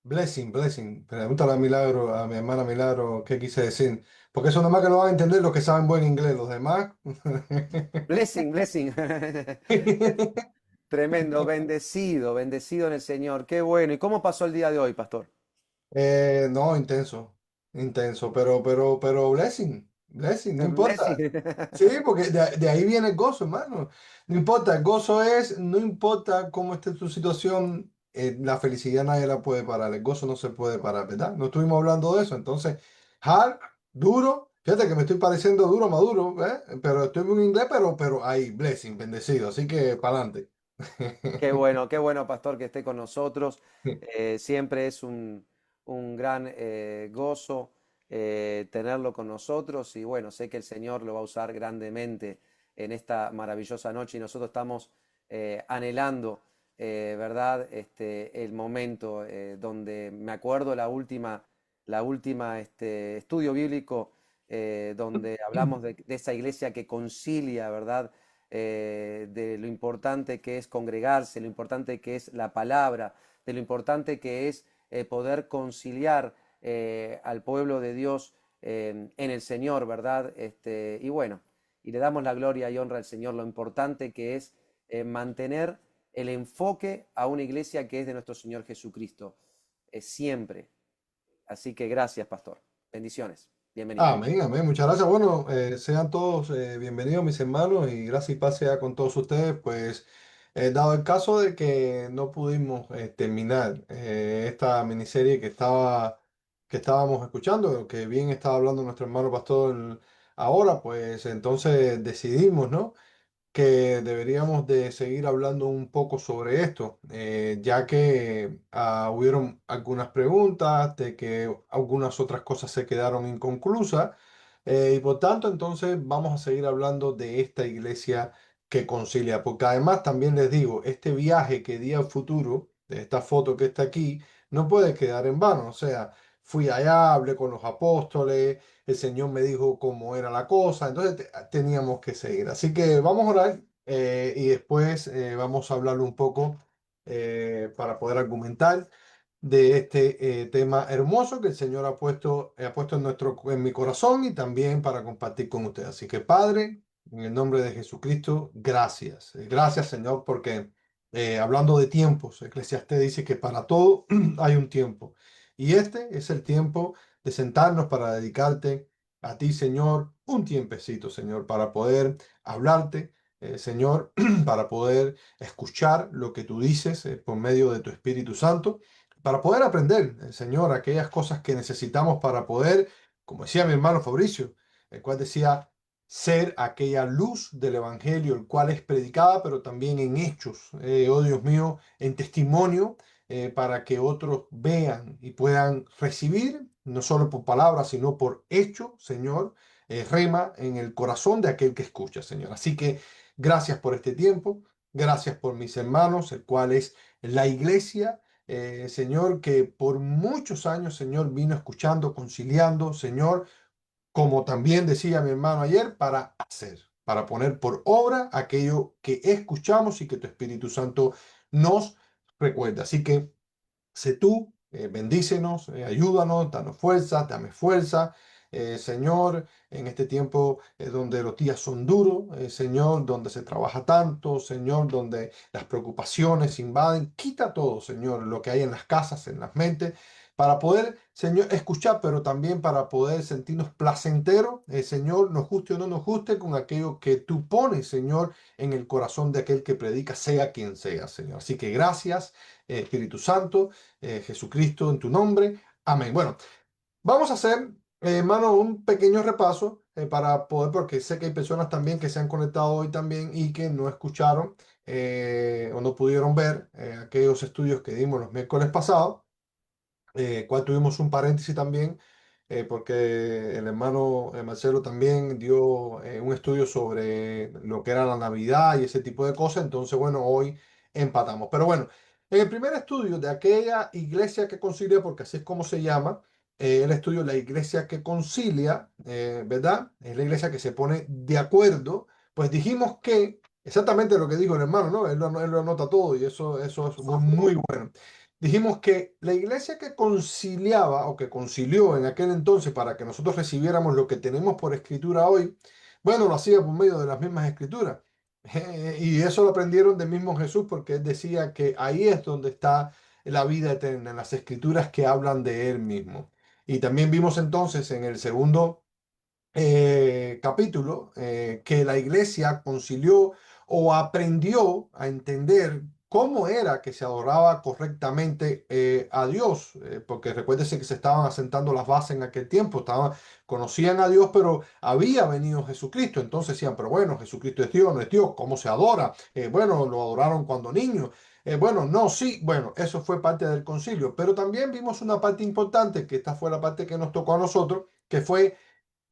Blessing, blessing. Pregúntale a Milagro, a mi hermana Milagro, qué quise decir. Porque eso nomás que lo van a entender los que saben buen inglés, los demás. Blessing, blessing. Tremendo, bendecido, bendecido en el Señor. Qué bueno. ¿Y cómo pasó el día de hoy, pastor? No, intenso, intenso, pero blessing, blessing, no importa. Blessing. Sí, porque de ahí viene el gozo, hermano. No importa, el gozo es, no importa cómo esté tu situación, la felicidad nadie la puede parar, el gozo no se puede parar, ¿verdad? No estuvimos hablando de eso, entonces, hard, duro, fíjate que me estoy pareciendo duro, maduro, ¿eh? Pero estoy en inglés, pero ahí, blessing, bendecido, así que para adelante. Qué bueno, pastor, que esté con nosotros. Siempre es un gran gozo tenerlo con nosotros y bueno, sé que el Señor lo va a usar grandemente en esta maravillosa noche y nosotros estamos anhelando, ¿verdad? El momento donde me acuerdo la última estudio bíblico donde hablamos de esa iglesia que concilia, ¿verdad? De lo importante que es congregarse, lo importante que es la palabra, de lo importante que es poder conciliar al pueblo de Dios en el Señor, ¿verdad? Y bueno, y le damos la gloria y honra al Señor, lo importante que es mantener el enfoque a una iglesia que es de nuestro Señor Jesucristo, siempre. Así que gracias, pastor. Bendiciones. Bienvenido. Amén, amén. Muchas gracias. Bueno, sean todos bienvenidos, mis hermanos, y gracias y paz sea con todos ustedes. Pues, dado el caso de que no pudimos terminar esta miniserie que estábamos escuchando, que bien estaba hablando nuestro hermano pastor ahora, pues entonces decidimos, ¿no? Que deberíamos de seguir hablando un poco sobre esto, ya que hubieron algunas preguntas, de que algunas otras cosas se quedaron inconclusas, y por tanto entonces vamos a seguir hablando de esta iglesia que concilia, porque además también les digo, este viaje que di al futuro, de esta foto que está aquí, no puede quedar en vano, o sea, fui allá, hablé con los apóstoles, el Señor me dijo cómo era la cosa, entonces teníamos que seguir. Así que vamos a orar y después vamos a hablar un poco para poder argumentar de este tema hermoso que el Señor ha puesto en mi corazón y también para compartir con ustedes. Así que Padre, en el nombre de Jesucristo, gracias. Gracias Señor porque hablando de tiempos, Eclesiastés dice que para todo hay un tiempo. Y este es el tiempo de sentarnos para dedicarte a ti, Señor, un tiempecito, Señor, para poder hablarte, Señor, para poder escuchar lo que tú dices por medio de tu Espíritu Santo, para poder aprender, Señor, aquellas cosas que necesitamos para poder, como decía mi hermano Fabricio, el cual decía, ser aquella luz del Evangelio, el cual es predicada, pero también en hechos, oh Dios mío, en testimonio para que otros vean y puedan recibir, no solo por palabras, sino por hecho, Señor, rema en el corazón de aquel que escucha, Señor. Así que gracias por este tiempo, gracias por mis hermanos, el cual es la iglesia, Señor, que por muchos años, Señor, vino escuchando, conciliando, Señor, como también decía mi hermano ayer, para hacer, para poner por obra aquello que escuchamos y que tu Espíritu Santo nos recuerda. Así que sé tú, bendícenos, ayúdanos, danos fuerza, dame fuerza, Señor, en este tiempo donde los días son duros, Señor, donde se trabaja tanto, Señor, donde las preocupaciones invaden, quita todo, Señor, lo que hay en las casas, en las mentes, para poder, Señor, escuchar, pero también para poder sentirnos placenteros, Señor, nos guste o no nos guste, con aquello que tú pones, Señor, en el corazón de aquel que predica, sea quien sea, Señor. Así que gracias, Espíritu Santo. Jesucristo, en tu nombre. Amén. Bueno, vamos a hacer, hermano, un pequeño repaso para poder, porque sé que hay personas también que se han conectado hoy también y que no escucharon o no pudieron ver aquellos estudios que dimos los miércoles pasados, cual tuvimos un paréntesis también. Porque el hermano Marcelo también dio un estudio sobre lo que era la Navidad y ese tipo de cosas. Entonces, bueno, hoy empatamos. Pero bueno, en el primer estudio de aquella iglesia que concilia, porque así es como se llama, el estudio la iglesia que concilia, ¿verdad? Es la iglesia que se pone de acuerdo. Pues dijimos que exactamente lo que dijo el hermano, ¿no? Él lo anota todo y eso es muy bueno. dijimos que la iglesia que conciliaba o que concilió en aquel entonces para que nosotros recibiéramos lo que tenemos por escritura hoy, bueno, lo hacía por medio de las mismas escrituras. Y eso lo aprendieron del mismo Jesús porque él decía que ahí es donde está la vida eterna, en las escrituras que hablan de él mismo. Y también vimos entonces en el segundo capítulo que la iglesia concilió o aprendió a entender cómo era que se adoraba correctamente a Dios, porque recuérdese que se estaban asentando las bases en aquel tiempo, conocían a Dios, pero había venido Jesucristo, entonces decían, pero bueno, Jesucristo es Dios, no es Dios, ¿cómo se adora? Bueno, lo adoraron cuando niños. Bueno, no, sí, bueno, eso fue parte del concilio, pero también vimos una parte importante, que esta fue la parte que nos tocó a nosotros, que fue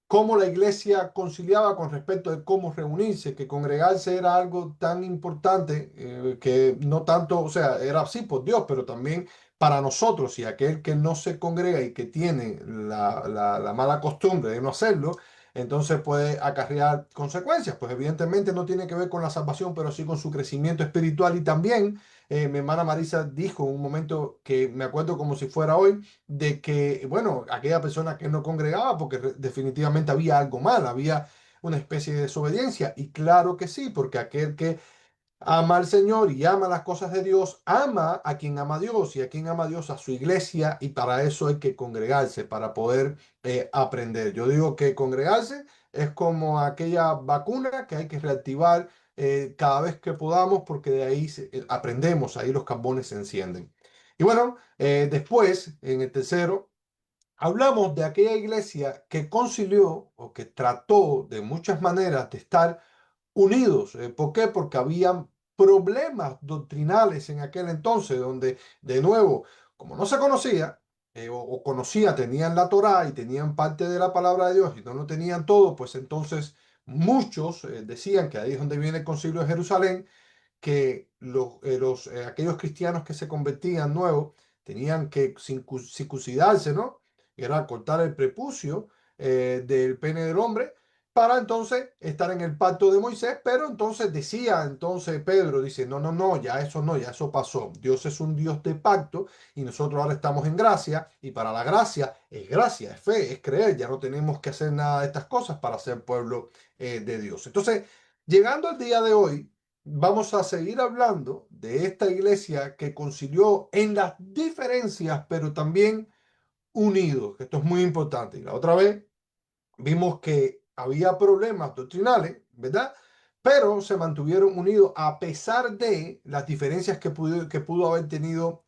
cómo la iglesia conciliaba con respecto de cómo reunirse, que congregarse era algo tan importante que no tanto, o sea, era así por Dios, pero también para nosotros y aquel que no se congrega y que tiene la mala costumbre de no hacerlo, entonces puede acarrear consecuencias. Pues evidentemente no tiene que ver con la salvación, pero sí con su crecimiento espiritual. Y también mi hermana Marisa dijo en un momento que me acuerdo como si fuera hoy, de que, bueno, aquella persona que no congregaba, porque definitivamente había algo mal, había una especie de desobediencia. Y claro que sí, porque aquel que ama al Señor y ama las cosas de Dios, ama a quien ama a Dios y a quien ama a Dios a su iglesia, y para eso hay que congregarse, para poder aprender. Yo digo que congregarse es como aquella vacuna que hay que reactivar cada vez que podamos, porque de ahí aprendemos, ahí los carbones se encienden. Y bueno, después, en el tercero, hablamos de aquella iglesia que concilió o que trató de muchas maneras de estar unidos. ¿Por qué? Porque habían problemas doctrinales en aquel entonces, donde, de nuevo, como no se conocía, o conocía, tenían la Torá y tenían parte de la palabra de Dios y no lo tenían todo, pues entonces muchos decían que ahí es donde viene el concilio de Jerusalén, que aquellos cristianos que se convertían nuevos tenían que circuncidarse, ¿no? Era cortar el prepucio del pene del hombre para entonces estar en el pacto de Moisés, pero entonces decía, entonces Pedro dice, no, no, no, ya eso no, ya eso pasó. Dios es un Dios de pacto y nosotros ahora estamos en gracia, y para la gracia, es fe, es creer, ya no tenemos que hacer nada de estas cosas para ser pueblo de Dios. Entonces, llegando al día de hoy, vamos a seguir hablando de esta iglesia que concilió en las diferencias, pero también unidos, que esto es muy importante. Y la otra vez vimos que había problemas doctrinales, ¿verdad? Pero se mantuvieron unidos a pesar de las diferencias que pudo haber tenido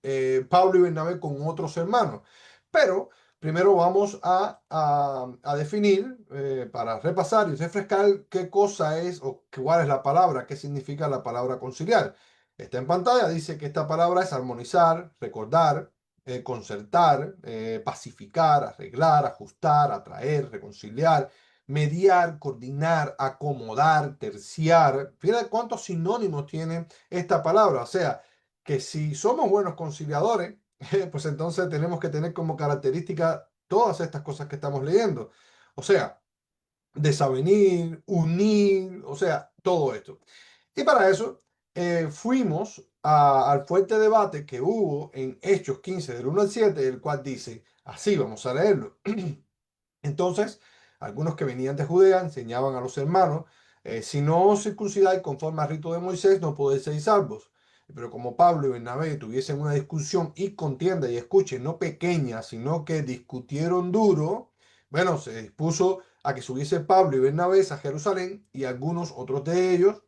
Pablo y Bernabé con otros hermanos. Pero primero vamos a definir, para repasar y refrescar qué cosa es o cuál es la palabra, qué significa la palabra conciliar. Está en pantalla, dice que esta palabra es armonizar, recordar, concertar, pacificar, arreglar, ajustar, atraer, reconciliar, mediar, coordinar, acomodar, terciar. Fíjate cuántos sinónimos tiene esta palabra. O sea, que si somos buenos conciliadores, pues entonces tenemos que tener como característica todas estas cosas que estamos leyendo. O sea, desavenir, unir, o sea, todo esto. Y para eso fuimos al fuerte debate que hubo en Hechos 15 del 1 al 7, el cual dice, así vamos a leerlo. Entonces, algunos que venían de Judea enseñaban a los hermanos, si no os circuncidáis conforme al rito de Moisés, no podéis ser salvos. Pero como Pablo y Bernabé tuviesen una discusión y contienda, y escuchen, no pequeña, sino que discutieron duro, bueno, se dispuso a que subiese Pablo y Bernabé a Jerusalén y algunos otros de ellos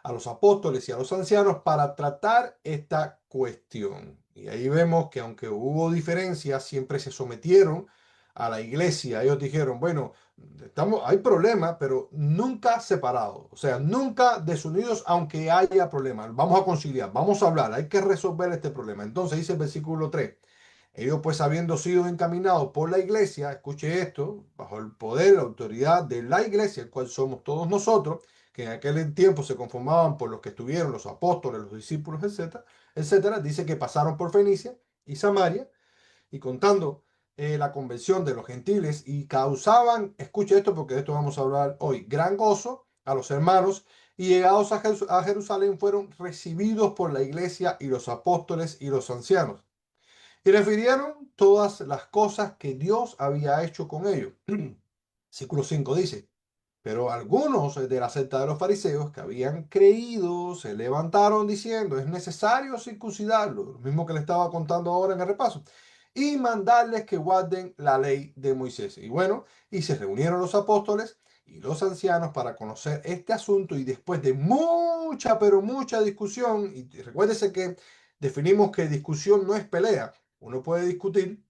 a los apóstoles y a los ancianos para tratar esta cuestión. Y ahí vemos que aunque hubo diferencias, siempre se sometieron a la iglesia. Ellos dijeron, bueno, hay problemas, pero nunca separados, o sea, nunca desunidos, aunque haya problemas. Vamos a conciliar, vamos a hablar, hay que resolver este problema. Entonces dice el versículo 3. Ellos pues habiendo sido encaminados por la iglesia, escuche esto, bajo el poder, la autoridad de la iglesia, el cual somos todos nosotros, que en aquel tiempo se conformaban por los que estuvieron, los apóstoles, los discípulos, etcétera, etcétera, dice que pasaron por Fenicia y Samaria, y contando la conversión de los gentiles, y causaban, escuche esto porque de esto vamos a hablar hoy, gran gozo a los hermanos y llegados a Jerusalén fueron recibidos por la iglesia y los apóstoles y los ancianos. Y refirieron todas las cosas que Dios había hecho con ellos. Versículo 5 dice, pero algunos de la secta de los fariseos que habían creído se levantaron diciendo, es necesario circuncidarlo, lo mismo que le estaba contando ahora en el repaso, y mandarles que guarden la ley de Moisés. Y bueno, y se reunieron los apóstoles y los ancianos para conocer este asunto y después de mucha, pero mucha discusión, y recuérdese que definimos que discusión no es pelea, uno puede discutir,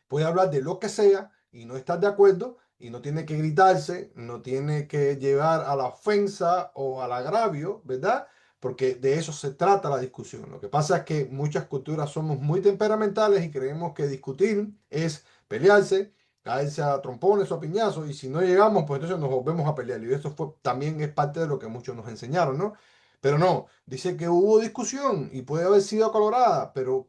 puede hablar de lo que sea y no estar de acuerdo y no tiene que gritarse, no tiene que llevar a la ofensa o al agravio, ¿verdad? Porque de eso se trata la discusión. Lo que pasa es que muchas culturas somos muy temperamentales y creemos que discutir es pelearse, caerse a trompones o a piñazos y si no llegamos, pues entonces nos volvemos a pelear. Y eso fue, también es parte de lo que muchos nos enseñaron, ¿no? Pero no, dice que hubo discusión y puede haber sido acalorada, pero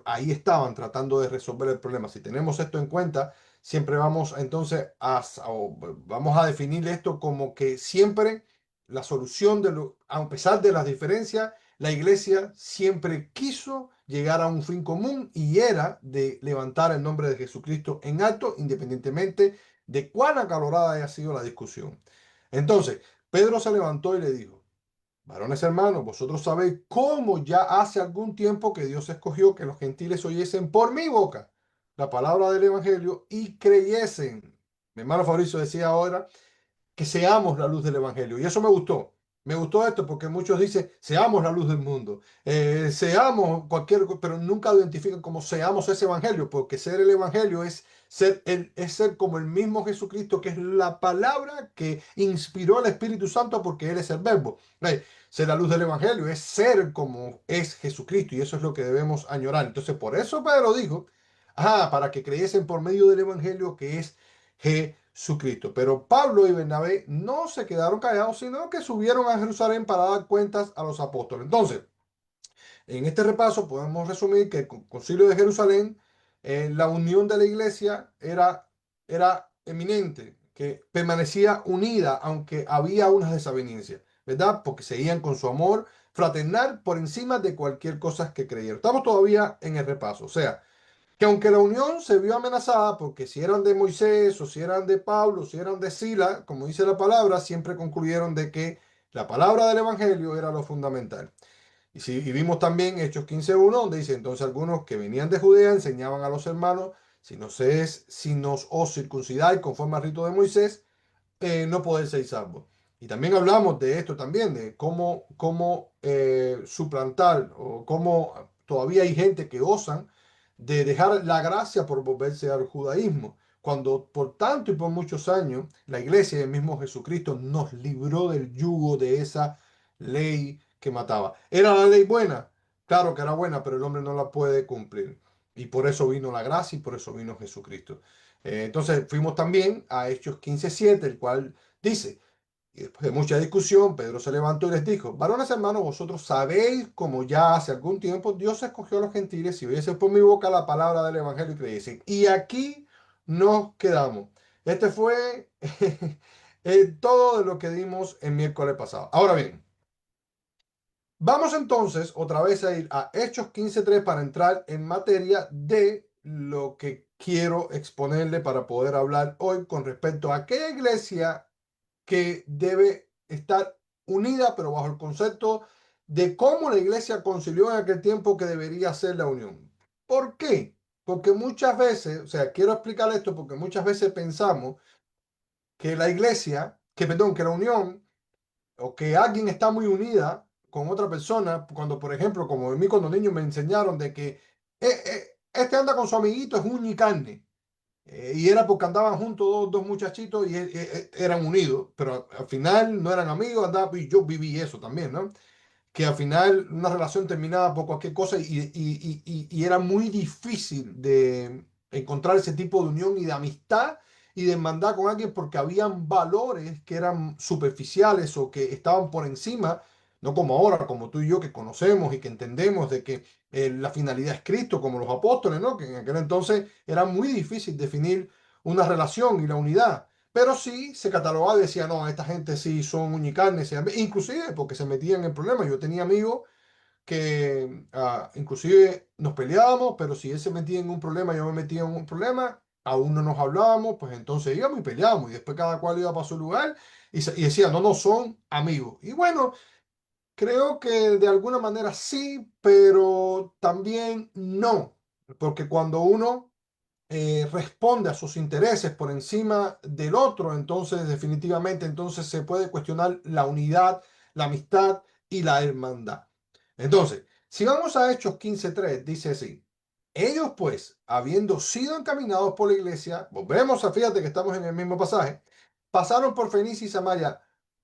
ahí estaban tratando de resolver el problema. Si tenemos esto en cuenta, siempre vamos entonces vamos a definir esto como que siempre la solución a pesar de las diferencias, la iglesia siempre quiso llegar a un fin común y era de levantar el nombre de Jesucristo en alto, independientemente de cuán acalorada haya sido la discusión. Entonces, Pedro se levantó y le dijo, varones hermanos, vosotros sabéis cómo ya hace algún tiempo que Dios escogió que los gentiles oyesen por mi boca la palabra del Evangelio y creyesen. Mi hermano Fabricio decía ahora que seamos la luz del Evangelio. Y eso me gustó. Me gustó esto porque muchos dicen, seamos la luz del mundo, seamos cualquier, pero nunca lo identifican como seamos ese Evangelio, porque ser el Evangelio es ser como el mismo Jesucristo, que es la palabra que inspiró al Espíritu Santo, porque Él es el verbo. Ser la luz del Evangelio es ser como es Jesucristo, y eso es lo que debemos añorar. Entonces, por eso Pedro dijo, para que creyesen por medio del Evangelio que es Jesucristo. Pero Pablo y Bernabé no se quedaron callados, sino que subieron a Jerusalén para dar cuentas a los apóstoles. Entonces, en este repaso podemos resumir que el Concilio de Jerusalén, la unión de la iglesia era eminente, que permanecía unida, aunque había unas desavenencias, ¿verdad? Porque seguían con su amor fraternal por encima de cualquier cosa que creyeron. Estamos todavía en el repaso, o sea, que aunque la unión se vio amenazada, porque si eran de Moisés o si eran de Pablo, si eran de Sila, como dice la palabra, siempre concluyeron de que la palabra del Evangelio era lo fundamental. Y vimos también Hechos 15:1, donde dice, entonces algunos que venían de Judea enseñaban a los hermanos, si nos os circuncidáis conforme al rito de Moisés, no poder ser salvo. Y también hablamos de esto también, de cómo suplantar o cómo todavía hay gente que osan de dejar la gracia por volverse al judaísmo, cuando por tanto y por muchos años la iglesia y el mismo Jesucristo nos libró del yugo de esa ley que mataba. ¿Era la ley buena? Claro que era buena, pero el hombre no la puede cumplir. Y por eso vino la gracia y por eso vino Jesucristo. Entonces fuimos también a Hechos 15:7, el cual dice, y después de mucha discusión, Pedro se levantó y les dijo, varones hermanos, vosotros sabéis como ya hace algún tiempo Dios escogió a los gentiles y oyese por mi boca la palabra del Evangelio y creyesen. Y aquí nos quedamos. Este fue todo de lo que dimos el miércoles pasado. Ahora bien, vamos entonces otra vez a ir a Hechos 15:3 para entrar en materia de lo que quiero exponerle para poder hablar hoy con respecto a aquella iglesia que debe estar unida, pero bajo el concepto de cómo la iglesia concilió en aquel tiempo que debería ser la unión. ¿Por qué? Porque muchas veces, o sea, quiero explicar esto porque muchas veces pensamos que la iglesia, perdón, que la unión o que alguien está muy unida con otra persona, cuando por ejemplo, como a mí cuando niños me enseñaron de que este anda con su amiguito, es uña y carne. Y era porque andaban juntos dos muchachitos y eran unidos, pero al final no eran amigos, andaban, y yo viví eso también, ¿no? Que al final una relación terminaba por cualquier cosa y era muy difícil de encontrar ese tipo de unión y de amistad y de hermandad con alguien porque habían valores que eran superficiales o que estaban por encima, no como ahora, como tú y yo que conocemos y que entendemos de que la finalidad es Cristo, como los apóstoles, ¿no? Que en aquel entonces era muy difícil definir una relación y la unidad. pero sí se catalogaba y decía, no, esta gente sí son uña y carne, inclusive porque se metían en problemas. Yo tenía amigos que inclusive nos peleábamos, pero si él se metía en un problema, yo me metía en un problema, aún no nos hablábamos, pues entonces íbamos y peleábamos y después cada cual iba para su lugar y decía, no, no son amigos. Y bueno, creo que de alguna manera sí, pero también no, porque cuando uno responde a sus intereses por encima del otro, entonces definitivamente entonces se puede cuestionar la unidad, la amistad y la hermandad. Entonces, si vamos a Hechos 15:3, dice así, ellos pues, habiendo sido encaminados por la iglesia, volvemos a, fíjate que estamos en el mismo pasaje, pasaron por Fenicia y Samaria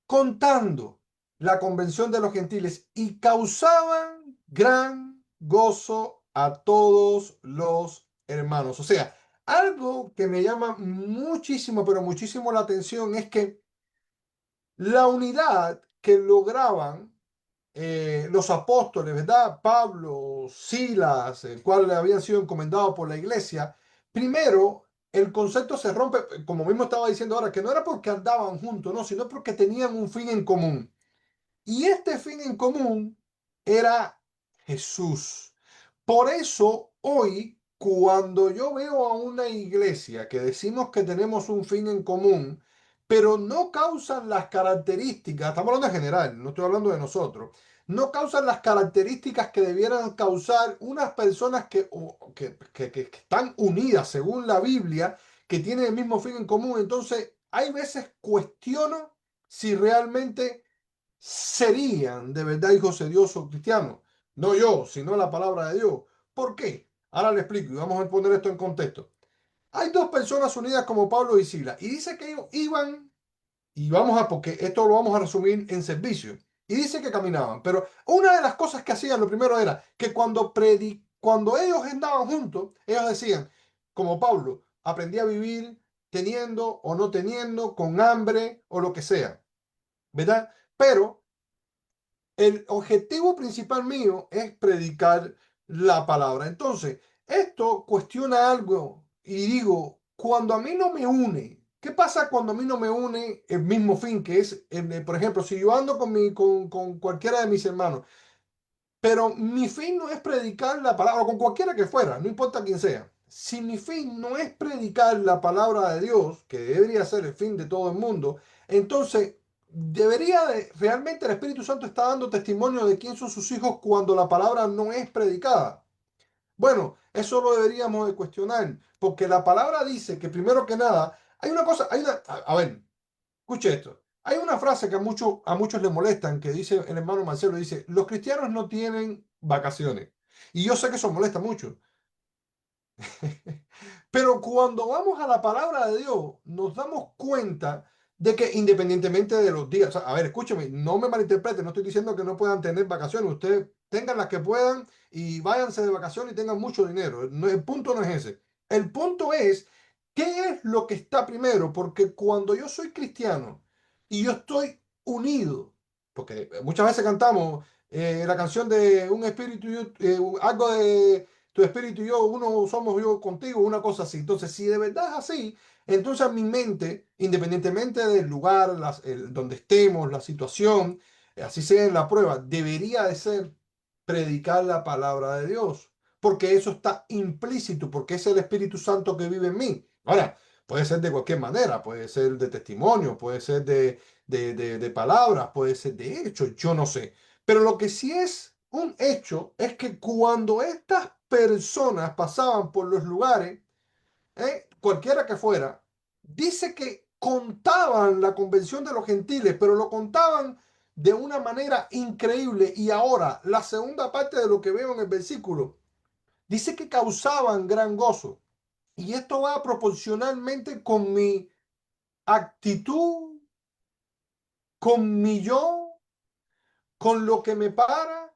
contando la convención de los gentiles y causaban gran gozo a todos los hermanos. O sea, algo que me llama muchísimo, pero muchísimo la atención es que la unidad que lograban los apóstoles, ¿verdad? Pablo, Silas, el cual habían sido encomendados por la iglesia, primero el concepto se rompe, como mismo estaba diciendo ahora, que no era porque andaban juntos, no, sino porque tenían un fin en común. Y este fin en común era Jesús. Por eso hoy, cuando yo veo a una iglesia que decimos que tenemos un fin en común, pero no causan las características, estamos hablando en general, no estoy hablando de nosotros, no causan las características que debieran causar unas personas que están unidas según la Biblia, que tienen el mismo fin en común. Entonces, hay veces cuestiono si realmente serían de verdad hijos de Dios o cristianos. No yo, sino la palabra de Dios. ¿Por qué? Ahora le explico y vamos a poner esto en contexto. Hay dos personas unidas como Pablo y Silas y dice que ellos iban, y vamos a, porque esto lo vamos a resumir en servicio, y dice que caminaban, pero una de las cosas que hacían, lo primero era que cuando ellos andaban juntos, ellos decían, como Pablo, aprendí a vivir teniendo o no teniendo, con hambre o lo que sea, ¿verdad? Pero el objetivo principal mío es predicar la palabra. Entonces, esto cuestiona algo y digo, cuando a mí no me une, ¿qué pasa cuando a mí no me une el mismo fin que es, por ejemplo, si yo ando con cualquiera de mis hermanos, pero mi fin no es predicar la palabra, o con cualquiera que fuera, no importa quién sea. Si mi fin no es predicar la palabra de Dios, que debería ser el fin de todo el mundo, entonces realmente el Espíritu Santo está dando testimonio de quién son sus hijos cuando la palabra no es predicada. Bueno, eso lo deberíamos de cuestionar, porque la palabra dice que primero que nada, hay una cosa, a ver, escuche esto. Hay una frase que a muchos les molestan, que dice el hermano Marcelo, dice, los cristianos no tienen vacaciones. Y yo sé que eso molesta mucho. Pero cuando vamos a la palabra de Dios, nos damos cuenta de que independientemente de los días, o sea, a ver, escúcheme, no me malinterprete, no estoy diciendo que no puedan tener vacaciones, ustedes tengan las que puedan y váyanse de vacaciones y tengan mucho dinero. El punto no es ese. El punto es, ¿qué es lo que está primero? Porque cuando yo soy cristiano y yo estoy unido, porque muchas veces cantamos la canción de un espíritu, algo de tu espíritu y yo, uno somos yo contigo, una cosa así. Entonces, si de verdad es así, entonces mi mente, independientemente del lugar, donde estemos, la situación, así sea en la prueba, debería de ser predicar la palabra de Dios, porque eso está implícito, porque es el Espíritu Santo que vive en mí. Ahora, puede ser de cualquier manera, puede ser de testimonio, puede ser de palabras, puede ser de hechos, yo no sé. Pero lo que sí es un hecho es que cuando estas personas pasaban por los lugares, cualquiera que fuera, dice que contaban la convención de los gentiles, pero lo contaban de una manera increíble. Y ahora, la segunda parte de lo que veo en el versículo, dice que causaban gran gozo. Y esto va proporcionalmente con mi actitud, con mi yo, con lo que me para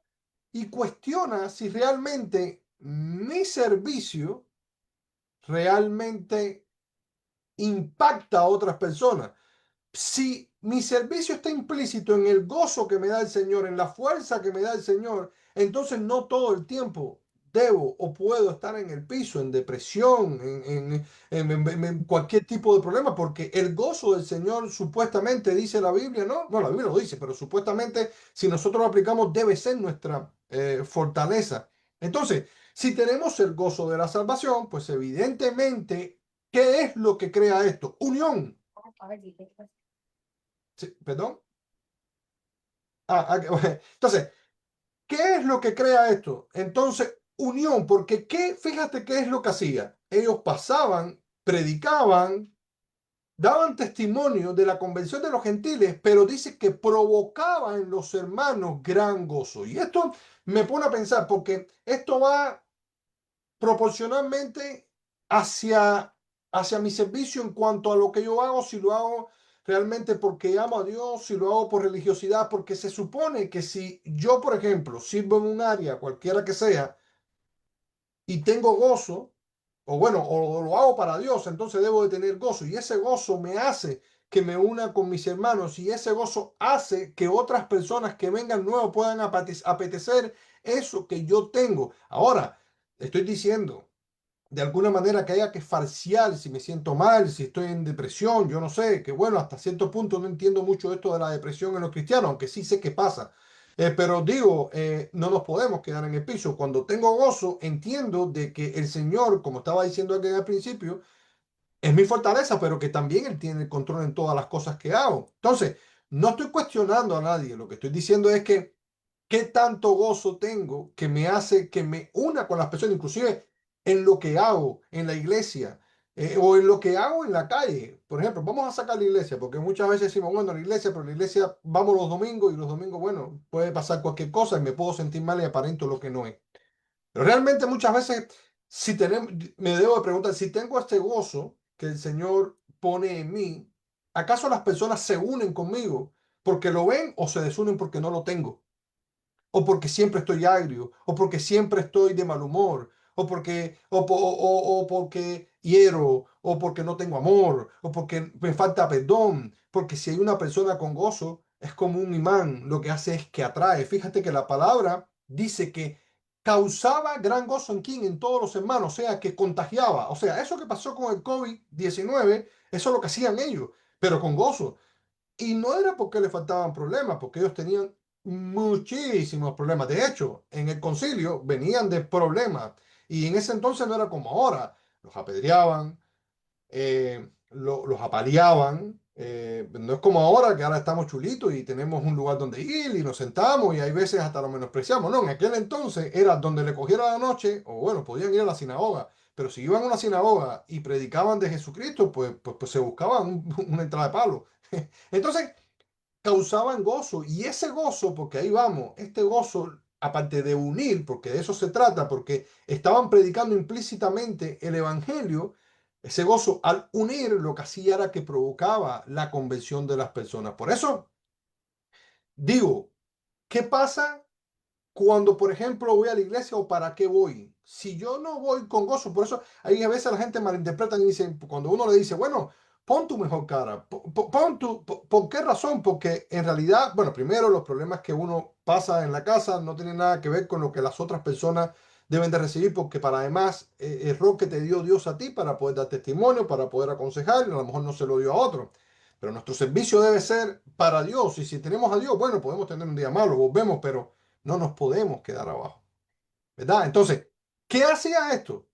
y cuestiona si realmente mi servicio realmente impacta a otras personas. Si mi servicio está implícito en el gozo que me da el Señor, en la fuerza que me da el Señor, entonces no todo el tiempo debo o puedo estar en el piso, en depresión, en cualquier tipo de problema, porque el gozo del Señor supuestamente dice la Biblia, ¿no? No, la Biblia lo dice, pero supuestamente si nosotros lo aplicamos debe ser nuestra fortaleza. Entonces, si tenemos el gozo de la salvación, pues evidentemente, ¿qué es lo que crea esto? Unión. Sí, ¿perdón? Entonces, ¿qué es lo que crea esto? Entonces, unión, porque fíjate qué es lo que hacía. Ellos pasaban, predicaban, daban testimonio de la convención de los gentiles, pero dice que provocaba en los hermanos gran gozo. Y esto me pone a pensar, porque esto va proporcionalmente hacia, hacia mi servicio en cuanto a lo que yo hago, si lo hago realmente porque amo a Dios, si lo hago por religiosidad, porque se supone que si yo, por ejemplo, sirvo en un área, cualquiera que sea, y tengo gozo, o bueno, o lo hago para Dios, entonces debo de tener gozo, y ese gozo me hace que me una con mis hermanos, y ese gozo hace que otras personas que vengan nuevos puedan apetecer eso que yo tengo. Ahora, estoy diciendo de alguna manera que haya que farsear si me siento mal, si estoy en depresión, yo no sé, que bueno, hasta cierto punto no entiendo mucho esto de la depresión en los cristianos, aunque sí sé qué pasa. Pero digo, no nos podemos quedar en el piso. Cuando tengo gozo, entiendo de que el Señor, como estaba diciendo aquí al principio, es mi fortaleza, pero que también Él tiene el control en todas las cosas que hago. Entonces, no estoy cuestionando a nadie, lo que estoy diciendo es que qué tanto gozo tengo que me hace que me una con las personas, inclusive en lo que hago en la iglesia o en lo que hago en la calle. Por ejemplo, vamos a sacar la iglesia, porque muchas veces decimos, bueno, la iglesia, pero la iglesia vamos los domingos y los domingos, bueno, puede pasar cualquier cosa y me puedo sentir mal y aparento lo que no es. Pero realmente muchas veces, si tenemos, me debo de preguntar, si tengo este gozo que el Señor pone en mí, ¿acaso las personas se unen conmigo porque lo ven o se desunen porque no lo tengo? O porque siempre estoy agrio, o porque siempre estoy de mal humor, o porque hiero, o porque no tengo amor, o porque me falta perdón, porque si hay una persona con gozo, es como un imán, lo que hace es que atrae. Fíjate que la palabra dice que causaba gran gozo en quién, en todos los hermanos, o sea, que contagiaba. O sea, eso que pasó con el COVID-19, eso es lo que hacían ellos, pero con gozo. Y no era porque le faltaban problemas, porque ellos tenían muchísimos problemas. De hecho, en el concilio venían de problemas. Y en ese entonces no era como ahora. Los apedreaban, los apaleaban. No es como ahora, que ahora estamos chulitos y tenemos un lugar donde ir y nos sentamos y hay veces hasta lo menospreciamos. No, en aquel entonces era donde le cogiera la noche, o bueno, podían ir a la sinagoga. Pero si iban a una sinagoga y predicaban de Jesucristo, pues se buscaban una entrada de palo. Entonces, causaban gozo. Y ese gozo, porque ahí vamos, este gozo, aparte de unir, porque de eso se trata, porque estaban predicando implícitamente el Evangelio, ese gozo al unir lo que hacía era que provocaba la conversión de las personas. Por eso digo, ¿qué pasa cuando, por ejemplo, voy a la iglesia o para qué voy? Si yo no voy con gozo, por eso ahí a veces la gente malinterpreta y dice, cuando uno le dice, bueno, pon tu mejor cara, ¿por qué razón? Porque en realidad, bueno, primero los problemas que uno pasa en la casa no tienen nada que ver con lo que las otras personas deben de recibir, porque para además el rol que te dio Dios a ti para poder dar testimonio, para poder aconsejar, y a lo mejor no se lo dio a otro. Pero nuestro servicio debe ser para Dios, y si tenemos a Dios, bueno, podemos tener un día malo, volvemos, pero no nos podemos quedar abajo, ¿verdad? Entonces, ¿qué hacía esto?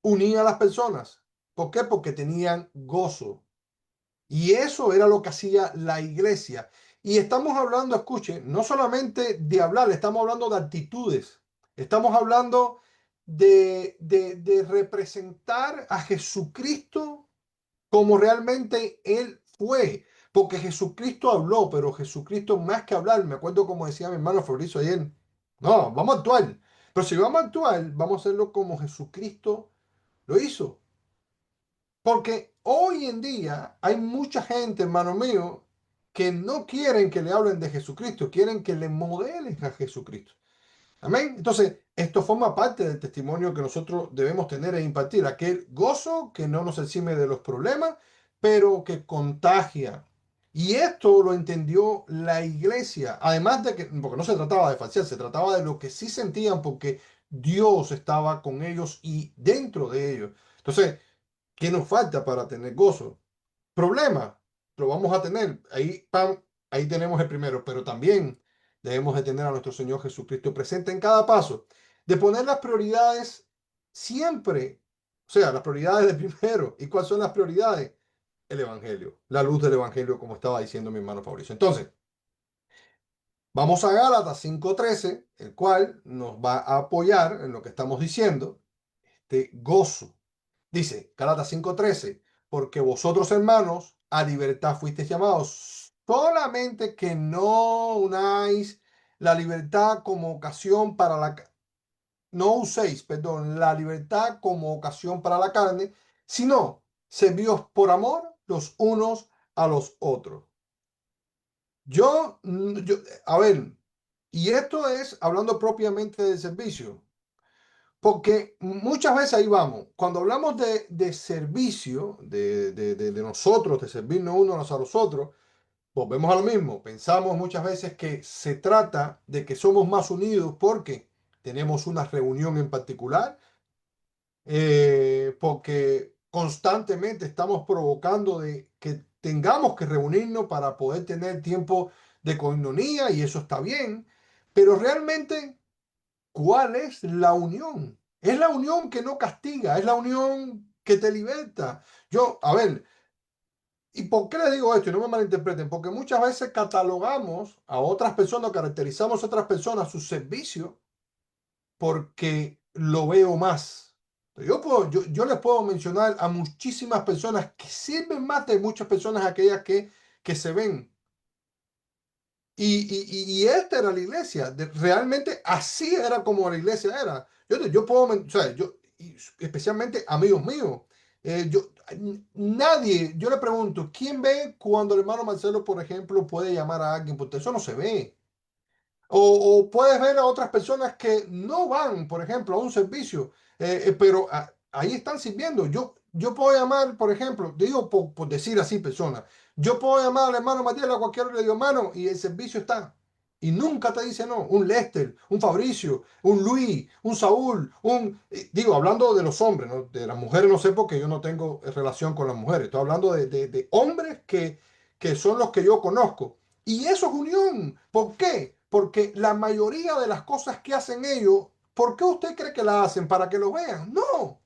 Unía a las personas. ¿Por qué? Porque tenían gozo. Y eso era lo que hacía la iglesia. Y estamos hablando, escuche, no solamente de hablar, estamos hablando de actitudes. Estamos hablando de representar a Jesucristo como realmente Él fue. Porque Jesucristo habló, pero Jesucristo más que hablar, me acuerdo como decía mi hermano Fabricio ayer, no, vamos a actuar. Pero si vamos a actuar, vamos a hacerlo como Jesucristo lo hizo. Porque hoy en día hay mucha gente, hermano mío, que no quieren que le hablen de Jesucristo, quieren que le modelen a Jesucristo. Amén. Entonces, esto forma parte del testimonio que nosotros debemos tener e impartir. Aquel gozo que no nos exime de los problemas, pero que contagia. Y esto lo entendió la iglesia. Además de que, porque no se trataba de falsear, se trataba de lo que sí sentían, porque Dios estaba con ellos y dentro de ellos. Entonces, ¿qué nos falta para tener gozo? Problema, lo vamos a tener. Ahí, pam, ahí tenemos el primero, pero también debemos de tener a nuestro Señor Jesucristo presente en cada paso, de poner las prioridades siempre, o sea, las prioridades de primero. ¿Y cuáles son las prioridades? El Evangelio, la luz del Evangelio, como estaba diciendo mi hermano Fabricio. Entonces, vamos a Gálatas 5:13, el cual nos va a apoyar en lo que estamos diciendo, este gozo. Dice, Gálatas 5:13, porque vosotros, hermanos, a libertad fuisteis llamados, solamente que no unáis la libertad como ocasión para no uséis, perdón, la libertad como ocasión para la carne, sino servíos por amor los unos a los otros. Yo, a ver, y esto es hablando propiamente del servicio. Porque muchas veces ahí vamos, cuando hablamos de servicio, de nosotros, de servirnos unos a los otros, volvemos a lo mismo. Pensamos muchas veces que se trata de que somos más unidos porque tenemos una reunión en particular, porque constantemente estamos provocando de que tengamos que reunirnos para poder tener tiempo de coinonía y eso está bien, pero realmente... ¿Cuál es la unión? Es la unión que no castiga, es la unión que te liberta. Yo, a ver, ¿y por qué les digo esto? Y no me malinterpreten, porque muchas veces catalogamos a otras personas, caracterizamos a otras personas su servicio porque lo veo más. Yo les puedo mencionar a muchísimas personas que sirven más de muchas personas aquellas que se ven. Y esta era la iglesia. Realmente así era como la iglesia era. Yo puedo, o sea, y especialmente amigos míos. Nadie, yo le pregunto, ¿quién ve cuando el hermano Marcelo, por ejemplo, puede llamar a alguien? Porque eso no se ve. O puedes ver a otras personas que no van, por ejemplo, a un servicio, pero ahí están sirviendo. Yo puedo llamar, por ejemplo, digo por decir así personas, yo puedo llamar al hermano Matías a cualquier hora y le digo, hermano, y el servicio está. Y nunca te dice no. Un Lester, un Fabricio, un Luis, un Saúl, digo, hablando de los hombres, ¿no? De las mujeres no sé porque yo no tengo relación con las mujeres. Estoy hablando de hombres que son los que yo conozco. Y eso es unión. ¿Por qué? Porque la mayoría de las cosas que hacen ellos, ¿por qué usted cree que la hacen? ¿Para que lo vean? No.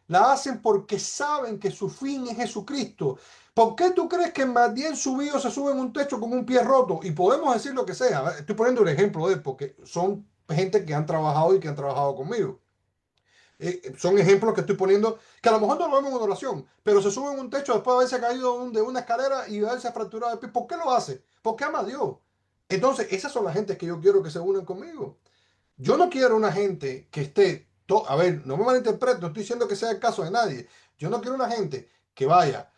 La hacen porque saben que su fin es Jesucristo. ¿Por qué tú crees que más bien subido se sube en un techo con un pie roto? Y podemos decir lo que sea. Estoy poniendo un ejemplo de él porque son gente que han trabajado y que han trabajado conmigo. Son ejemplos que estoy poniendo que a lo mejor no lo vemos en oración, pero se sube en un techo después de haberse caído de una escalera y haberse fracturado el pie. ¿Por qué lo hace? Porque ama a Dios. Entonces, esas son las gentes que yo quiero que se unan conmigo. Yo no quiero una gente que esté, a ver, no me malinterpreten, no estoy diciendo que sea el caso de nadie. Yo no quiero una gente que vaya,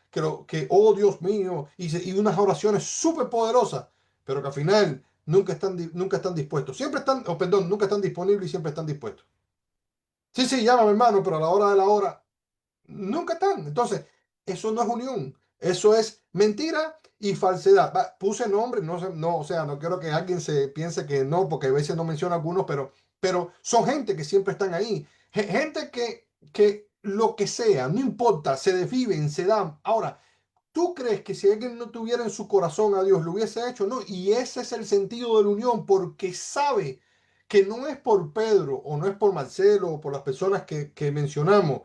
oh Dios mío, y unas oraciones súper poderosas, pero que al final nunca están dispuestos. Siempre están, o perdón, nunca están disponibles y siempre están dispuestos. Sí, sí, llámame hermano, pero a la hora de la hora nunca están. Entonces, eso no es unión, eso es mentira y falsedad. Puse nombre, no, no, o sea, no quiero que alguien se piense que no, porque a veces no menciono algunos, pero son gente que siempre están ahí. Gente que lo que sea, no importa, se desviven, se dan. Ahora, ¿tú crees que si alguien no tuviera en su corazón a Dios, lo hubiese hecho? No, y ese es el sentido de la unión, porque sabe que no es por Pedro o no es por Marcelo o por las personas que mencionamos,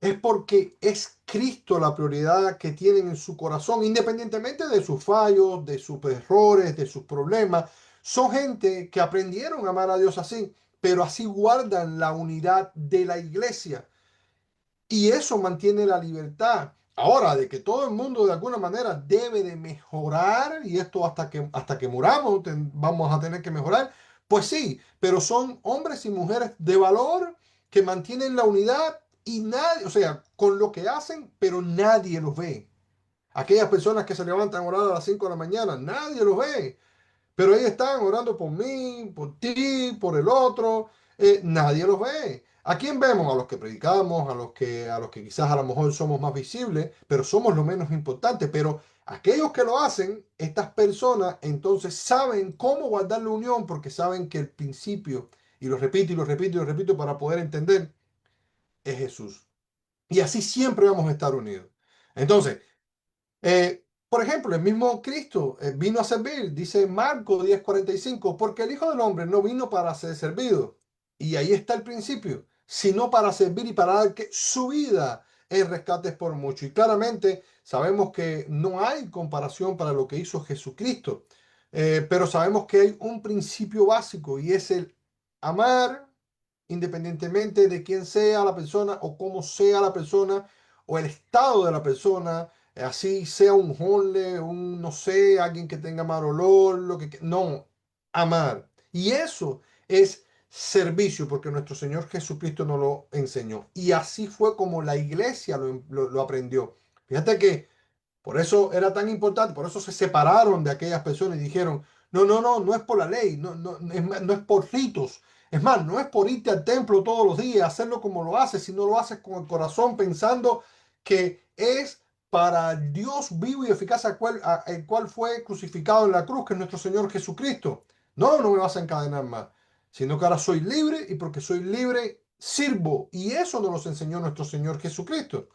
es porque es Cristo la prioridad que tienen en su corazón, independientemente de sus fallos, de sus errores, de sus problemas. Son gente que aprendieron a amar a Dios así, pero así guardan la unidad de la iglesia. Y eso mantiene la libertad. Ahora, de que todo el mundo de alguna manera debe de mejorar, y esto hasta que muramos vamos a tener que mejorar, pues sí, pero son hombres y mujeres de valor que mantienen la unidad y nadie, o sea, con lo que hacen, pero nadie los ve. Aquellas personas que se levantan a orar a las 5 de la mañana, nadie los ve. Pero ahí están orando por mí, por ti, por el otro. Nadie los ve. ¿A quién vemos? A los que predicamos, a los que quizás a lo mejor somos más visibles, pero somos lo menos importante. Pero aquellos que lo hacen, estas personas entonces saben cómo guardar la unión porque saben que el principio y lo repito y lo repito y lo repito para poder entender, es Jesús. Y así siempre vamos a estar unidos. Entonces, por ejemplo, el mismo Cristo vino a servir, dice Marco 10:45, porque el Hijo del Hombre no vino para ser servido. Y ahí está el principio, sino para servir y para dar que su vida en rescates por mucho. Y claramente sabemos que no hay comparación para lo que hizo Jesucristo, pero sabemos que hay un principio básico y es el amar independientemente de quién sea la persona o cómo sea la persona o el estado de la persona, así sea un honle, un no sé, alguien que tenga mal olor, no, amar. Y eso es servicio, porque nuestro Señor Jesucristo nos lo enseñó. Y así fue como la iglesia lo aprendió. Fíjate que por eso era tan importante, por eso se separaron de aquellas personas y dijeron, no, no, no, no es por la ley, no, no, no es por ritos. Es más, no es por irte al templo todos los días, hacerlo como lo haces, sino lo haces con el corazón pensando que es para Dios vivo y eficaz el cual fue crucificado en la cruz, que es nuestro Señor Jesucristo. No, no me vas a encadenar más, sino que ahora soy libre y porque soy libre sirvo. Y eso nos enseñó nuestro Señor Jesucristo.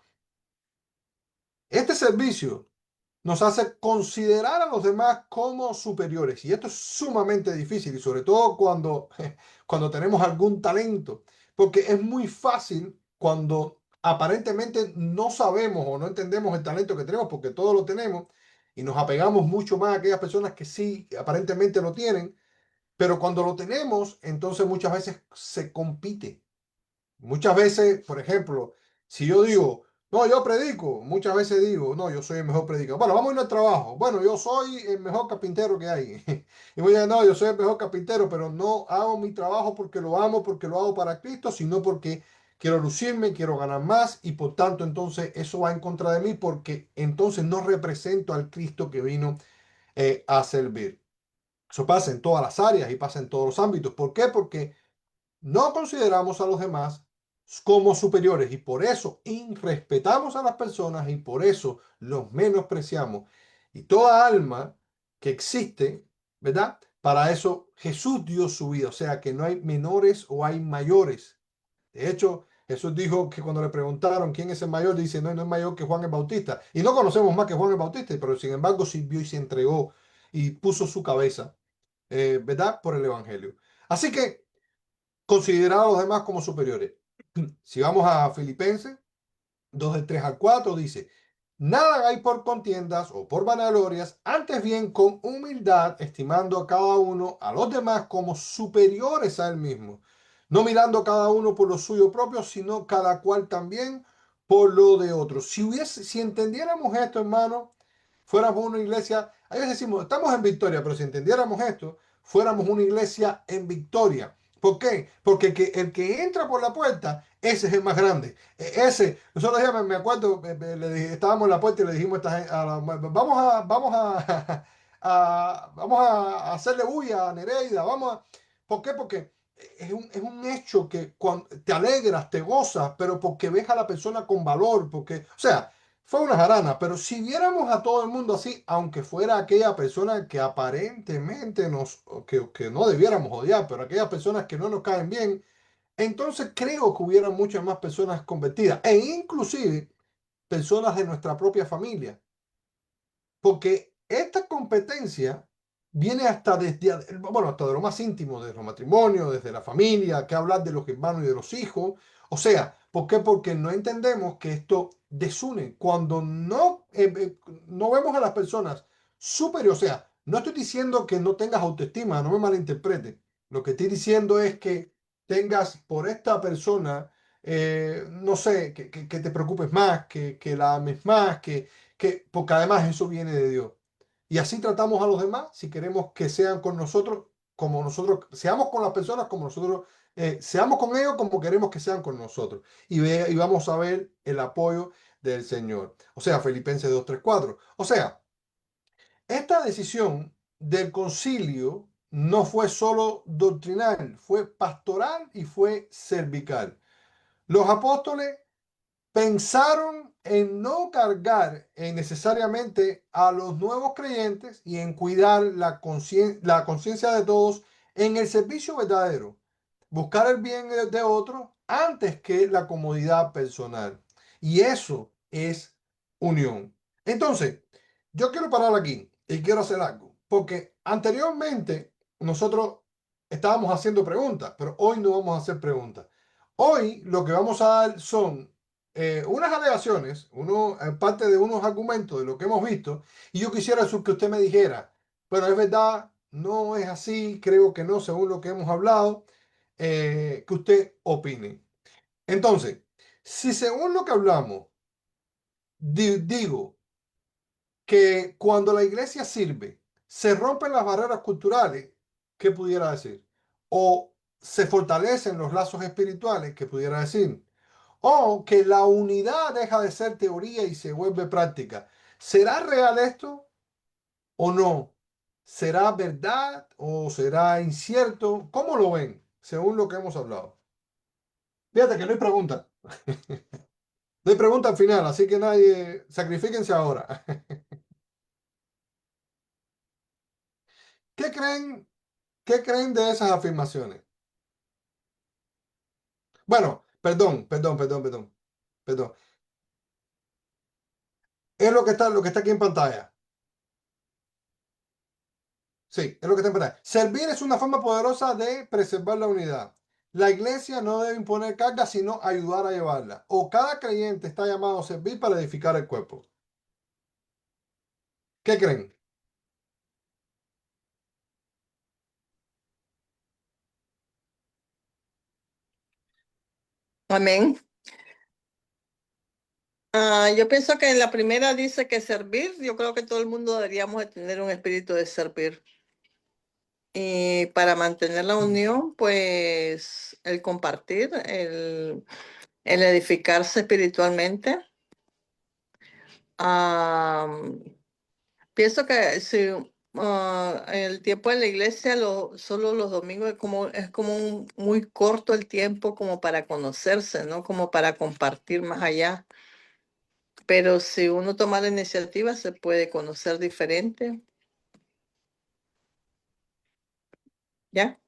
Este servicio nos hace considerar a los demás como superiores. Y esto es sumamente difícil, y sobre todo cuando tenemos algún talento, porque es muy fácil cuando aparentemente no sabemos o no entendemos el talento que tenemos, porque todos lo tenemos, y nos apegamos mucho más a aquellas personas que sí aparentemente lo tienen, pero cuando lo tenemos, entonces muchas veces se compite. Muchas veces, por ejemplo, si yo digo, no, yo predico, muchas veces digo, no, yo soy el mejor predicador. Bueno, vamos a ir al trabajo. Bueno, yo soy el mejor carpintero que hay. Y voy a decir, no, yo soy el mejor carpintero, pero no hago mi trabajo porque lo amo, porque lo hago para Cristo, sino porque quiero lucirme, quiero ganar más y por tanto entonces eso va en contra de mí porque entonces no represento al Cristo que vino a servir. Eso pasa en todas las áreas y pasa en todos los ámbitos. ¿Por qué? Porque no consideramos a los demás como superiores y por eso irrespetamos a las personas y por eso los menospreciamos. Y toda alma que existe, ¿verdad? Para eso Jesús dio su vida, o sea que no hay menores o hay mayores. De hecho, Jesús dijo que cuando le preguntaron quién es el mayor, dice, no, no es mayor que Juan el Bautista. Y no conocemos más que Juan el Bautista, pero sin embargo sirvió y se entregó y puso su cabeza, ¿verdad? Por el Evangelio. Así que considerar a los demás como superiores. Si vamos a Filipenses 2 del 3 al 4 dice, nada hagáis por contiendas o por vanaglorias, antes bien con humildad, estimando a cada uno a los demás como superiores a él mismo, no mirando cada uno por lo suyo propio, sino cada cual también por lo de otros. Si entendiéramos esto, hermano, fuéramos una iglesia, a veces decimos, estamos en victoria, pero si entendiéramos esto, fuéramos una iglesia en victoria. ¿Por qué? Porque el que entra por la puerta, ese es el más grande. Ese, nosotros ya me acuerdo, estábamos en la puerta y le dijimos a esta vamos a hacerle bulla a Nereida, ¿por qué? Porque es un hecho que cuando te alegras, te gozas, pero porque ves a la persona con valor, porque, o sea, fue una jarana, pero si viéramos a todo el mundo así, aunque fuera aquella persona que aparentemente que no debiéramos odiar, pero aquellas personas que no nos caen bien, entonces creo que hubiera muchas más personas convertidas, e inclusive personas de nuestra propia familia. Porque esta competencia viene bueno, hasta de lo más íntimo, de los matrimonios, desde la familia, que hablar de los hermanos y de los hijos. O sea, ¿por qué? Porque no entendemos que esto desune. Cuando no vemos a las personas superiores, o sea, no estoy diciendo que no tengas autoestima, no me malinterprete. Lo que estoy diciendo es que tengas por esta persona, no sé, que te preocupes más, que la ames más, porque además eso viene de Dios. Y así tratamos a los demás si queremos que sean con nosotros como nosotros, seamos con las personas como nosotros, seamos con ellos como queremos que sean con nosotros. Y vamos a ver el apoyo del Señor. O sea, Filipenses 2 3 4. O sea, esta decisión del concilio no fue solo doctrinal, fue pastoral y fue cervical. Los apóstoles pensaron en no cargar necesariamente a los nuevos creyentes y en cuidar la conciencia de todos en el servicio verdadero. buscar el bien de otro antes que la comodidad personal. Y eso es unión. Entonces, yo quiero parar aquí y quiero hacer algo, porque anteriormente nosotros estábamos haciendo preguntas, pero hoy no vamos a hacer preguntas. Hoy lo que vamos a dar son unas alegaciones, parte de unos argumentos de lo que hemos visto, y yo quisiera que usted me dijera, bueno, es verdad, no es así, creo que no, según lo que hemos hablado, que usted opine. Entonces, si según lo que hablamos, digo que cuando la iglesia sirve, se rompen las barreras culturales, ¿qué pudiera decir? O se fortalecen los lazos espirituales, ¿qué pudiera decir? O que la unidad deja de ser teoría y se vuelve práctica. ¿Será real esto o no? ¿Será verdad o será incierto? ¿Cómo lo ven, según lo que hemos hablado? Fíjate que no hay pregunta. No hay pregunta al final, así que nadie, sacrifíquense ahora. ¿Qué creen, qué creen de esas afirmaciones? Bueno, perdón. Es lo que está aquí en pantalla. Sí, es lo que está en pantalla. Servir es una forma poderosa de preservar la unidad. La iglesia no debe imponer carga, sino ayudar a llevarla. O cada creyente está llamado a servir para edificar el cuerpo. ¿Qué creen? Amén. Yo pienso que en la primera dice que servir, yo creo que todo el mundo deberíamos de tener un espíritu de servir. Y para mantener la unión, pues el compartir, el edificarse espiritualmente. Ah, Pienso que si el tiempo en la iglesia, solo los domingos es como muy corto el tiempo como para conocerse, ¿no? Como para compartir más allá. Pero si uno toma la iniciativa, se puede conocer diferente, ¿ya?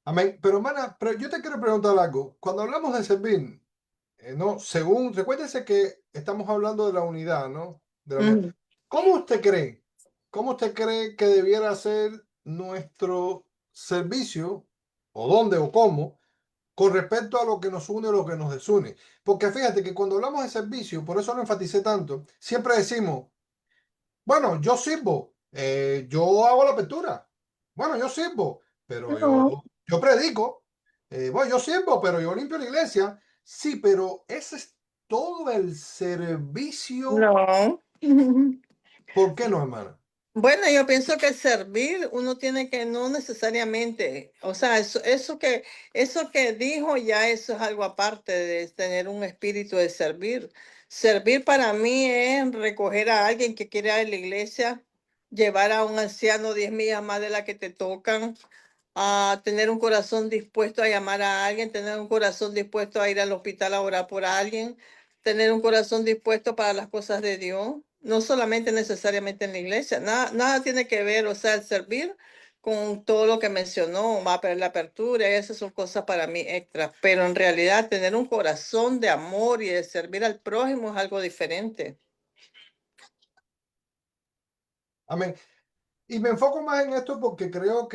Amén. Pero, hermana, pero yo te quiero preguntar algo. Cuando hablamos de servir, no, según, recuérdese que estamos hablando de la unidad, ¿no? De la unidad. Ujú. ¿Cómo usted cree? ¿Cómo usted cree que debiera ser nuestro servicio, o dónde o cómo, con respecto a lo que nos une o lo que nos desune? Porque fíjate que cuando hablamos de servicio, por eso lo enfaticé tanto, siempre decimos, bueno, yo sirvo, yo hago la apertura. Bueno, yo sirvo, pero No, yo predico. Bueno, yo sirvo, pero yo limpio la iglesia. Sí, pero ese es todo el servicio. no. ¿Por qué no, hermana? Bueno, yo pienso que servir uno tiene que no necesariamente, o sea, eso que dijo ya eso es algo aparte de tener un espíritu de servir. Servir para mí es recoger a alguien que quiere ir a la iglesia, llevar a un anciano 10 millas más de la que te tocan, a tener un corazón dispuesto a llamar a alguien, tener un corazón dispuesto a ir al hospital a orar por alguien, tener un corazón dispuesto para las cosas de Dios, no solamente necesariamente en la iglesia, nada tiene que ver, o sea, el servir con todo lo que mencionó, va a la apertura, y esas son cosas para mí extras, pero en realidad tener un corazón de amor y de servir al prójimo es algo diferente. Amén. Y me enfoco más en esto porque creo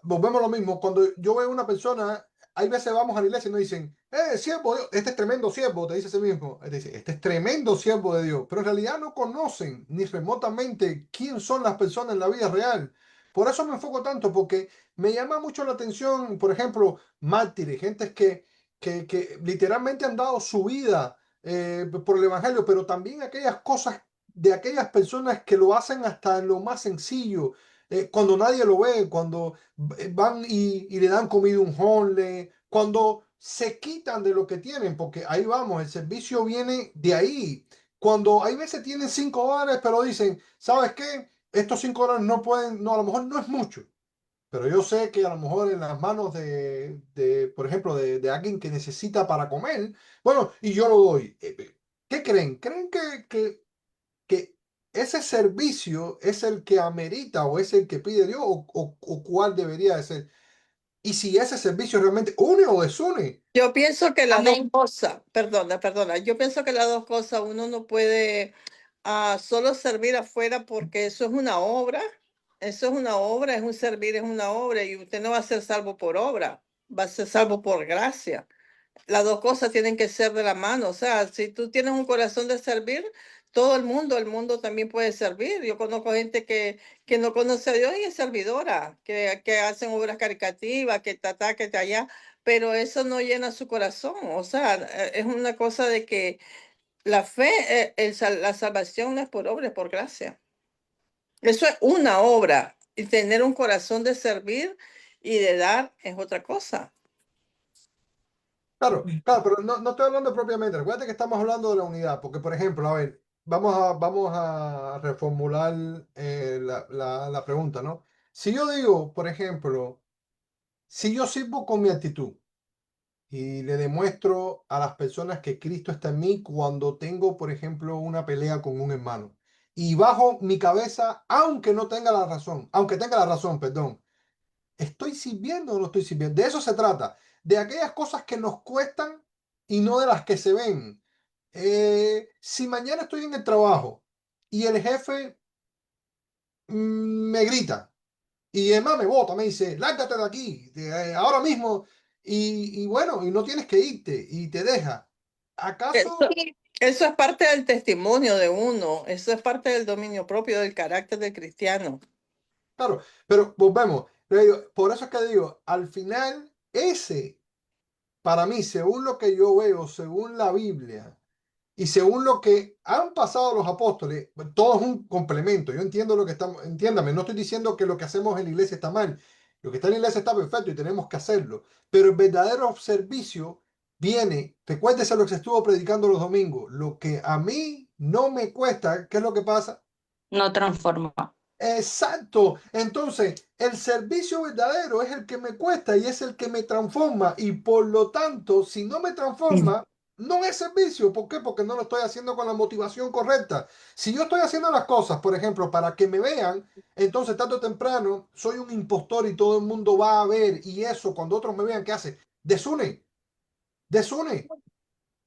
volvemos a lo mismo. Cuando yo veo a una persona, hay veces vamos a la iglesia y nos dicen, siervo de Dios, este es tremendo siervo, te dice ese mismo. Te dice, este es tremendo siervo de Dios. Pero en realidad no conocen ni remotamente quién son las personas en la vida real. Por eso me enfoco tanto, porque me llama mucho la atención, por ejemplo, mártires, gentes que literalmente han dado su vida por el Evangelio, pero también aquellas cosas de aquellas personas que lo hacen hasta en lo más sencillo, cuando nadie lo ve, cuando van y le dan comida a un honle, cuando se quitan de lo que tienen, porque ahí vamos, el servicio viene de ahí. Cuando hay veces tienen $5, pero dicen, ¿sabes qué? Estos $5 no pueden, no, a lo mejor no es mucho, pero yo sé que a lo mejor en las manos por ejemplo, de alguien que necesita para comer, bueno, y yo lo doy. ¿Qué creen? ¿Creen que ese servicio es el que amerita o es el que pide Dios o cuál debería de ser? y si ese servicio realmente une o desune. Yo pienso que las dos Amén. cosas, perdona, yo pienso que las dos cosas, uno no puede solo servir afuera porque eso es una obra, es un servir, es una obra y usted no va a ser salvo por obra, va a ser salvo por gracia. Las dos cosas tienen que ser de la mano. O sea, si tú tienes un corazón de servir, todo el mundo también puede servir. Yo conozco gente que no conoce a Dios y es servidora, que hacen obras caricativas, que ta, que ta allá, pero eso no llena su corazón. O sea, es una cosa de que la fe, la salvación no es por obra, es por gracia. Eso es una obra y tener un corazón de servir y de dar es otra cosa. Claro, claro, pero no estoy hablando propiamente. Recuerda que estamos hablando de la unidad, porque por ejemplo, a ver, vamos a reformular la pregunta, ¿no? Si yo digo, por ejemplo, si yo sirvo con mi actitud y le demuestro a las personas que Cristo está en mí cuando tengo, por ejemplo, una pelea con un hermano y bajo mi cabeza, aunque tenga la razón, perdón. ¿Estoy sirviendo o no estoy sirviendo? De eso se trata, de aquellas cosas que nos cuestan y no de las que se ven. Si mañana estoy en el trabajo y el jefe me grita y además me bota, me dice, lárgate de aquí, ahora mismo, y bueno, y no tienes que irte y te deja. Eso, ¿Acaso? eso es parte del testimonio de uno, eso es parte del dominio propio, del carácter del cristiano. Claro, pero volvemos. Le digo, por eso es que digo, al final, ese, para mí, según lo que yo veo, según la Biblia, y según lo que han pasado los apóstoles, pues, todo es un complemento. Yo entiendo lo que estamos, entiéndame, no estoy diciendo que lo que hacemos en la iglesia está mal. Lo que está en la iglesia está perfecto y tenemos que hacerlo. Pero el verdadero servicio viene, recuérdese lo que se estuvo predicando los domingos. Lo que a mí no me cuesta, ¿qué es lo que pasa? No transforma. Exacto. Entonces, el servicio verdadero es el que me cuesta y es el que me transforma. Y por lo tanto, si no me transforma, no es servicio. ¿Por qué? Porque no lo estoy haciendo con la motivación correcta. Si yo estoy haciendo las cosas, por ejemplo, para que me vean, entonces tarde o temprano soy un impostor y todo el mundo va a ver. Y eso, cuando otros me vean, ¿qué hace? Desune, desune.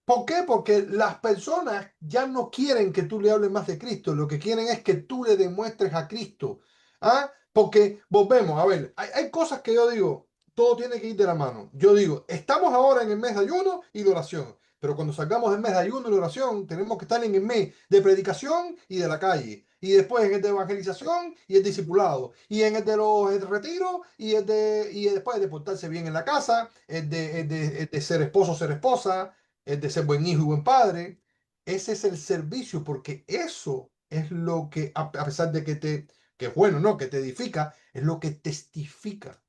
¿Por qué? Porque las personas ya no quieren que tú le hables más de Cristo, lo que quieren es que tú le demuestres a Cristo. ¿Ah? Porque volvemos, a ver, hay cosas que yo digo, todo tiene que ir de la mano. Yo digo, estamos ahora en el mes de ayuno y de oración, pero cuando salgamos del mes de ayuno y de oración, tenemos que estar en el mes de predicación y de la calle. Y después en el de evangelización y el discipulado. Y en el de los el retiro y después de portarse bien en la casa, el de ser esposo, ser esposa, es de ser buen hijo y buen padre. Ese es el servicio, porque eso es lo que, a pesar de que es bueno, ¿no? Que te edifica, es lo que testifica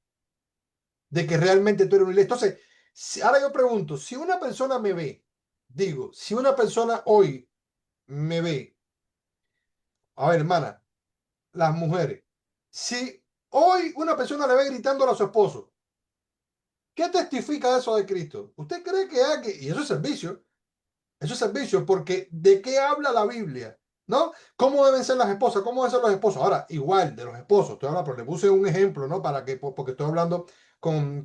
de que realmente tú eres una iglesia. Entonces, ahora yo pregunto, si una persona me ve, digo, si una persona hoy me ve, a ver, hermana, las mujeres, si hoy una persona le ve gritando a su esposo, ¿qué testifica eso de Cristo? ¿Usted cree que hay que, y eso es servicio? Eso es servicio, porque ¿de qué habla la Biblia? ¿No? ¿Cómo deben ser las esposas? ¿Cómo deben ser los esposos? Ahora, igual de los esposos, estoy hablando, pero le puse un ejemplo, ¿no? Para que, porque estoy hablando con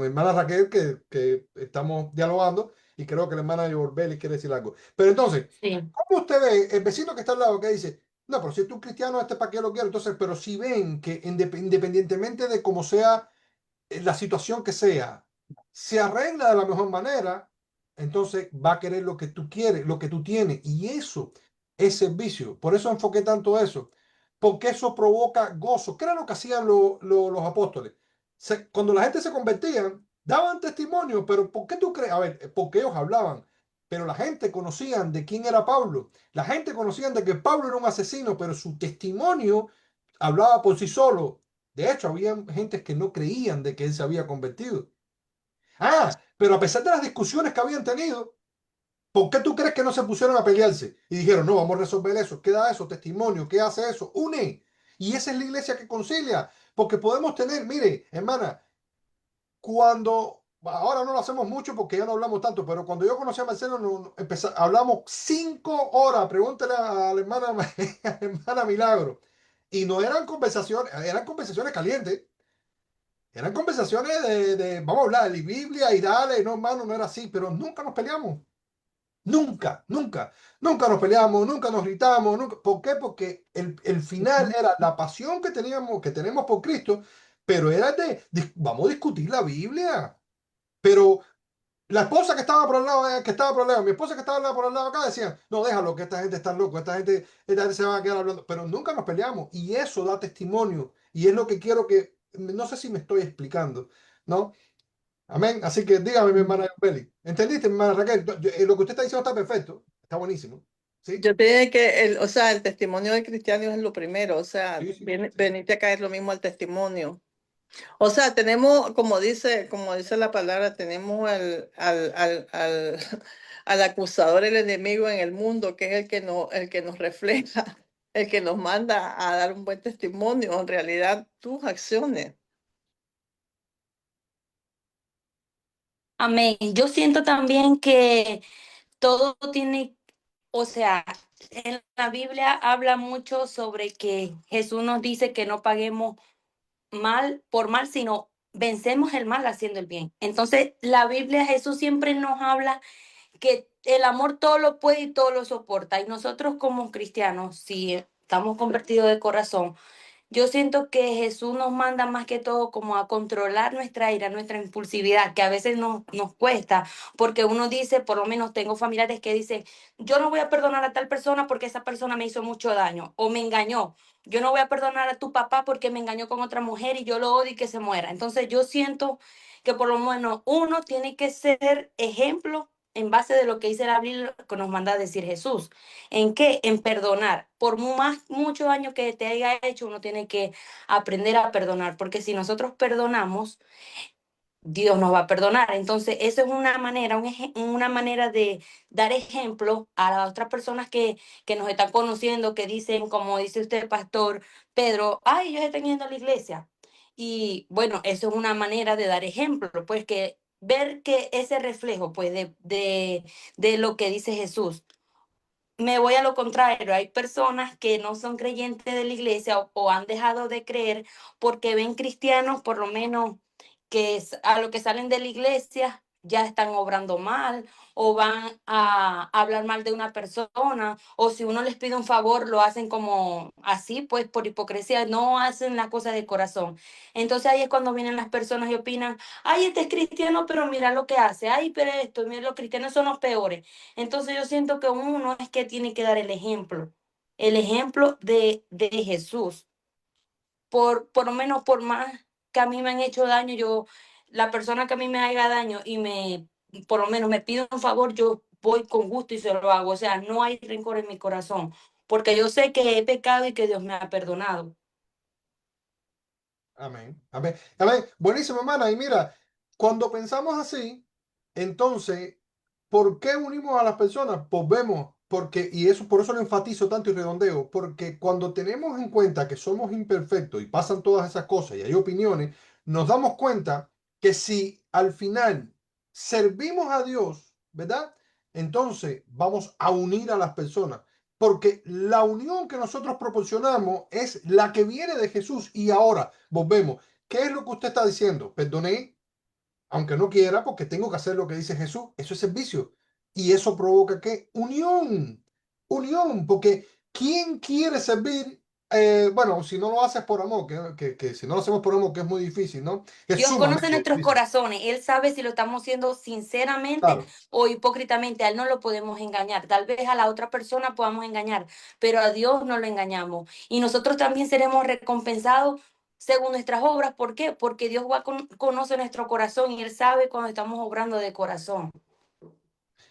hermana Raquel, que estamos dialogando, y creo que la hermana Yorbeli quiere decir algo. Pero entonces, Sí. ¿cómo usted ve el vecino que está al lado que dice, no, pero si tú cristiano, este para qué lo quiero? Entonces, pero si ven que independientemente de cómo sea la situación que sea, se arregla de la mejor manera, entonces va a querer lo que tú quieres, lo que tú tienes. Y eso es servicio. Por eso enfoqué tanto eso. Porque eso provoca gozo. ¿Qué era lo que hacían los apóstoles? Cuando la gente se convertía, daban testimonio, pero ¿por qué tú crees? A ver, porque ellos hablaban. Pero la gente conocían de quién era Pablo. La gente conocían de que Pablo era un asesino, pero su testimonio hablaba por sí solo. De hecho, había gente que no creían de que él se había convertido. Ah, pero a pesar de las discusiones que habían tenido, ¿por qué tú crees que no se pusieron a pelearse? Y dijeron, no, vamos a resolver eso. ¿Qué da eso? Testimonio. ¿Qué hace eso? Une. Y esa es la iglesia que concilia. Porque podemos tener, mire, hermana, cuando, ahora no lo hacemos mucho porque ya no hablamos tanto, pero cuando yo conocí a Marcelo, hablamos 5 horas. Pregúntale a la hermana, a la hermana Milagro. Y no eran conversaciones calientes. Eran conversaciones vamos a hablar de la Biblia y dale, no, hermano, no era así, pero nunca nos peleamos. Nunca, nunca, nunca nos peleamos, nunca nos gritamos, nunca. ¿Por qué? Porque el final era la pasión que teníamos, que tenemos por Cristo, pero era vamos a discutir la Biblia. Pero la esposa que estaba por el lado, que estaba por el lado, mi esposa que estaba por el lado acá decían, no, déjalo, que esta gente está loco, esta gente se va a quedar hablando, pero nunca nos peleamos y eso da testimonio y es lo que quiero que, no sé si me estoy explicando, ¿no? Amén. Así que dígame, mi hermana Beli. ¿Entendiste, mi hermana Raquel? Lo que usted está diciendo está perfecto. Está buenísimo. ¿Sí? Yo te dije que, o sea, el testimonio del cristiano es lo primero, o sea, Sí, sí, sí. venirte a caer lo mismo al testimonio. O sea, tenemos, como dice la palabra, tenemos al acusador, el enemigo en el mundo, que es el que nos refleja, el que nos manda a dar un buen testimonio, en realidad tus acciones. Amén. Yo siento también que todo tiene, o sea, en la Biblia habla mucho sobre que Jesús nos dice que no paguemos mal por mal, sino vencemos el mal haciendo el bien. Entonces, la Biblia, Jesús siempre nos habla que el amor todo lo puede y todo lo soporta. Y nosotros como cristianos, si estamos convertidos de corazón, yo siento que Jesús nos manda más que todo como a controlar nuestra ira, nuestra impulsividad, que a veces nos cuesta, porque uno dice, por lo menos tengo familiares que dicen, yo no voy a perdonar a tal persona porque esa persona me hizo mucho daño o me engañó. Yo no voy a perdonar a tu papá porque me engañó con otra mujer y yo lo odio y que se muera. Entonces yo siento que por lo menos uno tiene que ser ejemplo en base de lo que dice la Biblia, que nos manda a decir Jesús. ¿En qué? En perdonar. Por muchos años que te haya hecho, uno tiene que aprender a perdonar, porque si nosotros perdonamos, Dios nos va a perdonar. Entonces, eso es una manera, una manera de dar ejemplo a las otras personas que nos están conociendo, que dicen, como dice usted, pastor Pedro, ay, ellos están yendo a la iglesia. Y bueno, eso es una manera de dar ejemplo, pues que ver que ese reflejo, pues, de lo que dice Jesús. Me voy a lo contrario, hay personas que no son creyentes de la iglesia o han dejado de creer porque ven cristianos, por lo menos a lo que salen de la iglesia ya están obrando mal o van a hablar mal de una persona o si uno les pide un favor lo hacen como así, pues por hipocresía, no hacen la cosa de corazón. Entonces ahí es cuando vienen las personas y opinan, ay, este es cristiano, pero mira lo que hace, ay, pero esto, mira, los cristianos son los peores. Entonces yo siento que uno es que tiene que dar el ejemplo de Jesús. Por lo menos por más que a mí me han hecho daño, la persona que a mí me haga daño y por lo menos me pide un favor, yo voy con gusto y se lo hago. O sea, no hay rencor en mi corazón, porque yo sé que he pecado y que Dios me ha perdonado. Amén. Amén. Amén. Buenísimo, hermana. Y mira, cuando pensamos así, entonces, ¿por qué unimos a las personas? Pues vemos, porque, y eso por eso lo enfatizo tanto y redondeo, porque cuando tenemos en cuenta que somos imperfectos y pasan todas esas cosas y hay opiniones, nos damos cuenta que si al final servimos a Dios, ¿verdad? Entonces vamos a unir a las personas. Porque la unión que nosotros proporcionamos es la que viene de Jesús. Y ahora volvemos. ¿Qué es lo que usted está diciendo? Perdoné, aunque no quiera, porque tengo que hacer lo que dice Jesús. Eso es servicio. Y eso provoca ¿qué? Unión. Unión. Porque ¿quién quiere servir? Bueno, si no lo haces por amor, que si no lo hacemos por amor, que es muy difícil, ¿no? Es Dios conoce sumamente nuestros difícil. corazones. Él sabe si lo estamos haciendo sinceramente Claro. o hipócritamente. A él no lo podemos engañar. Tal vez a la otra persona podamos engañar, pero a Dios no lo engañamos. Y nosotros también seremos recompensados según nuestras obras. ¿Por qué? Porque Dios conoce nuestro corazón y Él sabe cuando estamos obrando de corazón.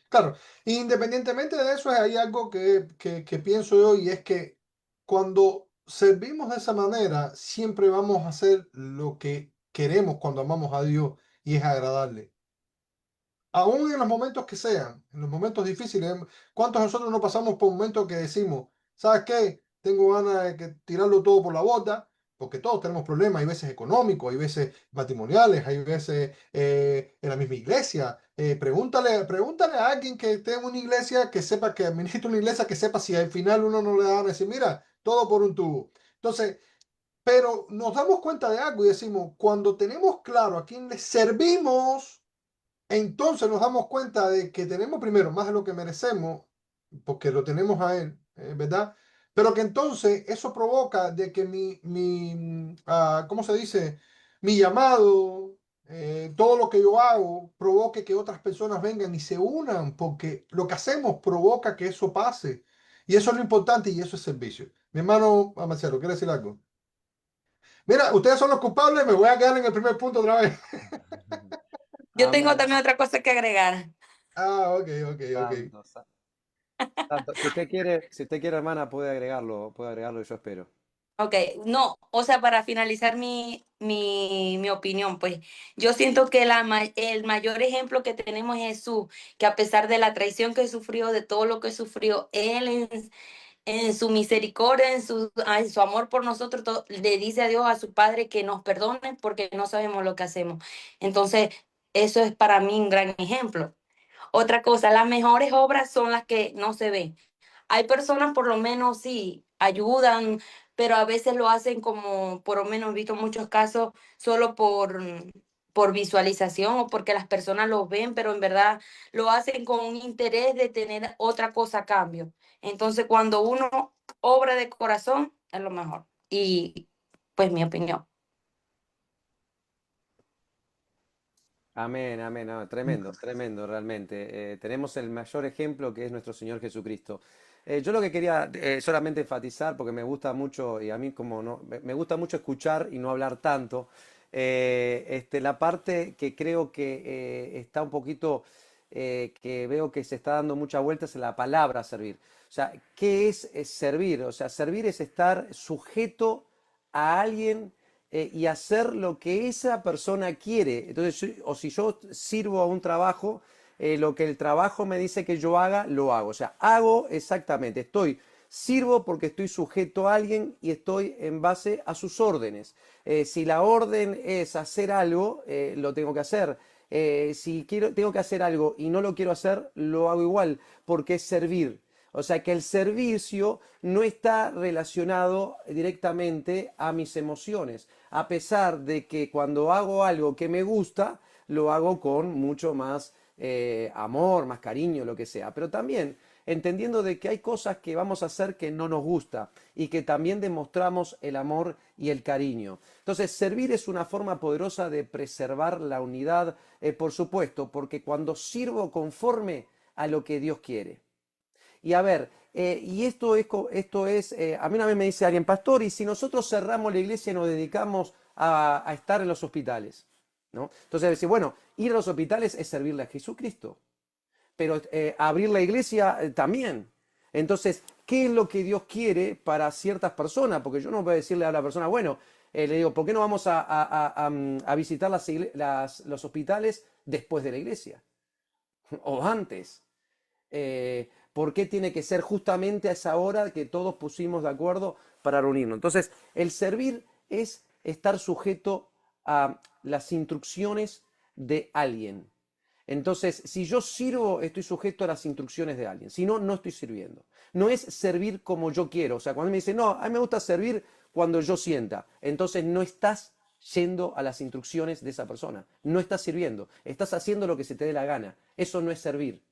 Claro, independientemente de eso, hay algo que pienso yo y es que cuando servimos de esa manera, siempre vamos a hacer lo que queremos cuando amamos a Dios y es agradarle. Aún en los momentos que sean, en los momentos difíciles, ¿cuántos de nosotros no pasamos por momentos que decimos, ¿sabes qué? Tengo ganas de tirarlo todo por la borda, porque todos tenemos problemas, hay veces económicos, hay veces matrimoniales, hay veces en la misma iglesia. Pregúntale a alguien que esté en una iglesia, que sepa que administra una iglesia, que sepa si al final uno no le da ganas de decir, mira, todo por un tubo. Entonces, Pero nos damos cuenta de algo y decimos, cuando tenemos claro a quién le servimos, entonces nos damos cuenta de que tenemos primero más de lo que merecemos, porque lo tenemos a Él, ¿verdad? Pero que entonces eso provoca de que ¿cómo se dice? Mi llamado, todo lo que yo hago, provoque que otras personas vengan y se unan, porque lo que hacemos provoca que eso pase. Y eso es lo importante y eso es servicio. Mi hermano Marcelo, ¿quiere decir algo? Mira, ustedes son los culpables, me voy a quedar en el primer punto otra vez. Yo tengo Amén. también otra cosa que agregar. Ah, ok, ok, ok. Santo, santo. Si usted quiere, hermana, puede agregarlo, yo espero. Ok, no, o sea, para finalizar mi opinión, pues yo siento que el mayor ejemplo que tenemos es Jesús, que a pesar de la traición que sufrió, de todo lo que sufrió, Él en su misericordia, en su amor por nosotros, le dice a Dios, a su Padre, que nos perdone porque no sabemos lo que hacemos. Entonces, eso es para mí un gran ejemplo. Otra cosa, las mejores obras son las que no se ven. Hay personas por lo menos sí ayudan, pero a veces lo hacen como, por lo menos he visto muchos casos, solo por visualización o porque las personas lo ven, pero en verdad lo hacen con un interés de tener otra cosa a cambio. Entonces, cuando uno obra de corazón, es lo mejor. Y pues mi opinión. Amén, amén. No, tremendo, tremendo realmente. Tenemos el mayor ejemplo que es nuestro Señor Jesucristo. Yo lo que quería solamente enfatizar, porque me gusta mucho, y a mí como no, me gusta mucho escuchar y no hablar tanto, la parte que creo que está un poquito, que veo que se está dando mucha vuelta es la palabra servir. O sea, ¿qué es servir? O sea, servir es estar sujeto a alguien y hacer lo que esa persona quiere. Entonces, o si yo sirvo a un trabajo, lo que el trabajo me dice que yo haga, lo hago. O sea, hago exactamente, sirvo porque estoy sujeto a alguien y estoy en base a sus órdenes. Si la orden es hacer algo, lo tengo que hacer. Si tengo que hacer algo y no lo quiero hacer, lo hago igual, porque es servir. O sea que el servicio no está relacionado directamente a mis emociones, a pesar de que cuando hago algo que me gusta, lo hago con mucho más amor, más cariño, lo que sea. Pero también entendiendo de que hay cosas que vamos a hacer que no nos gusta y que también demostramos el amor y el cariño. Entonces, servir es una forma poderosa de preservar la unidad, por supuesto, porque cuando sirvo conforme a lo que Dios quiere. Y a ver, y a mí una vez me dice alguien, pastor, y si nosotros cerramos la iglesia y nos dedicamos a estar en los hospitales, ¿no? Entonces, decir, bueno, ir a los hospitales es servirle a Jesucristo, pero abrir la iglesia también. Entonces, ¿qué es lo que Dios quiere para ciertas personas? Porque yo no voy a decirle a la persona, bueno, le digo, ¿por qué no vamos a visitar los hospitales después de la iglesia? O antes. ¿Por qué tiene que ser justamente a esa hora que todos pusimos de acuerdo para reunirnos? Entonces, el servir es estar sujeto a las instrucciones de alguien. Entonces, si yo sirvo, estoy sujeto a las instrucciones de alguien. Si no, no estoy sirviendo. No es servir como yo quiero. O sea, cuando me dicen, no, a mí me gusta servir cuando yo sienta. Entonces, no estás yendo a las instrucciones de esa persona. No estás sirviendo. Estás haciendo lo que se te dé la gana. Eso no es servir.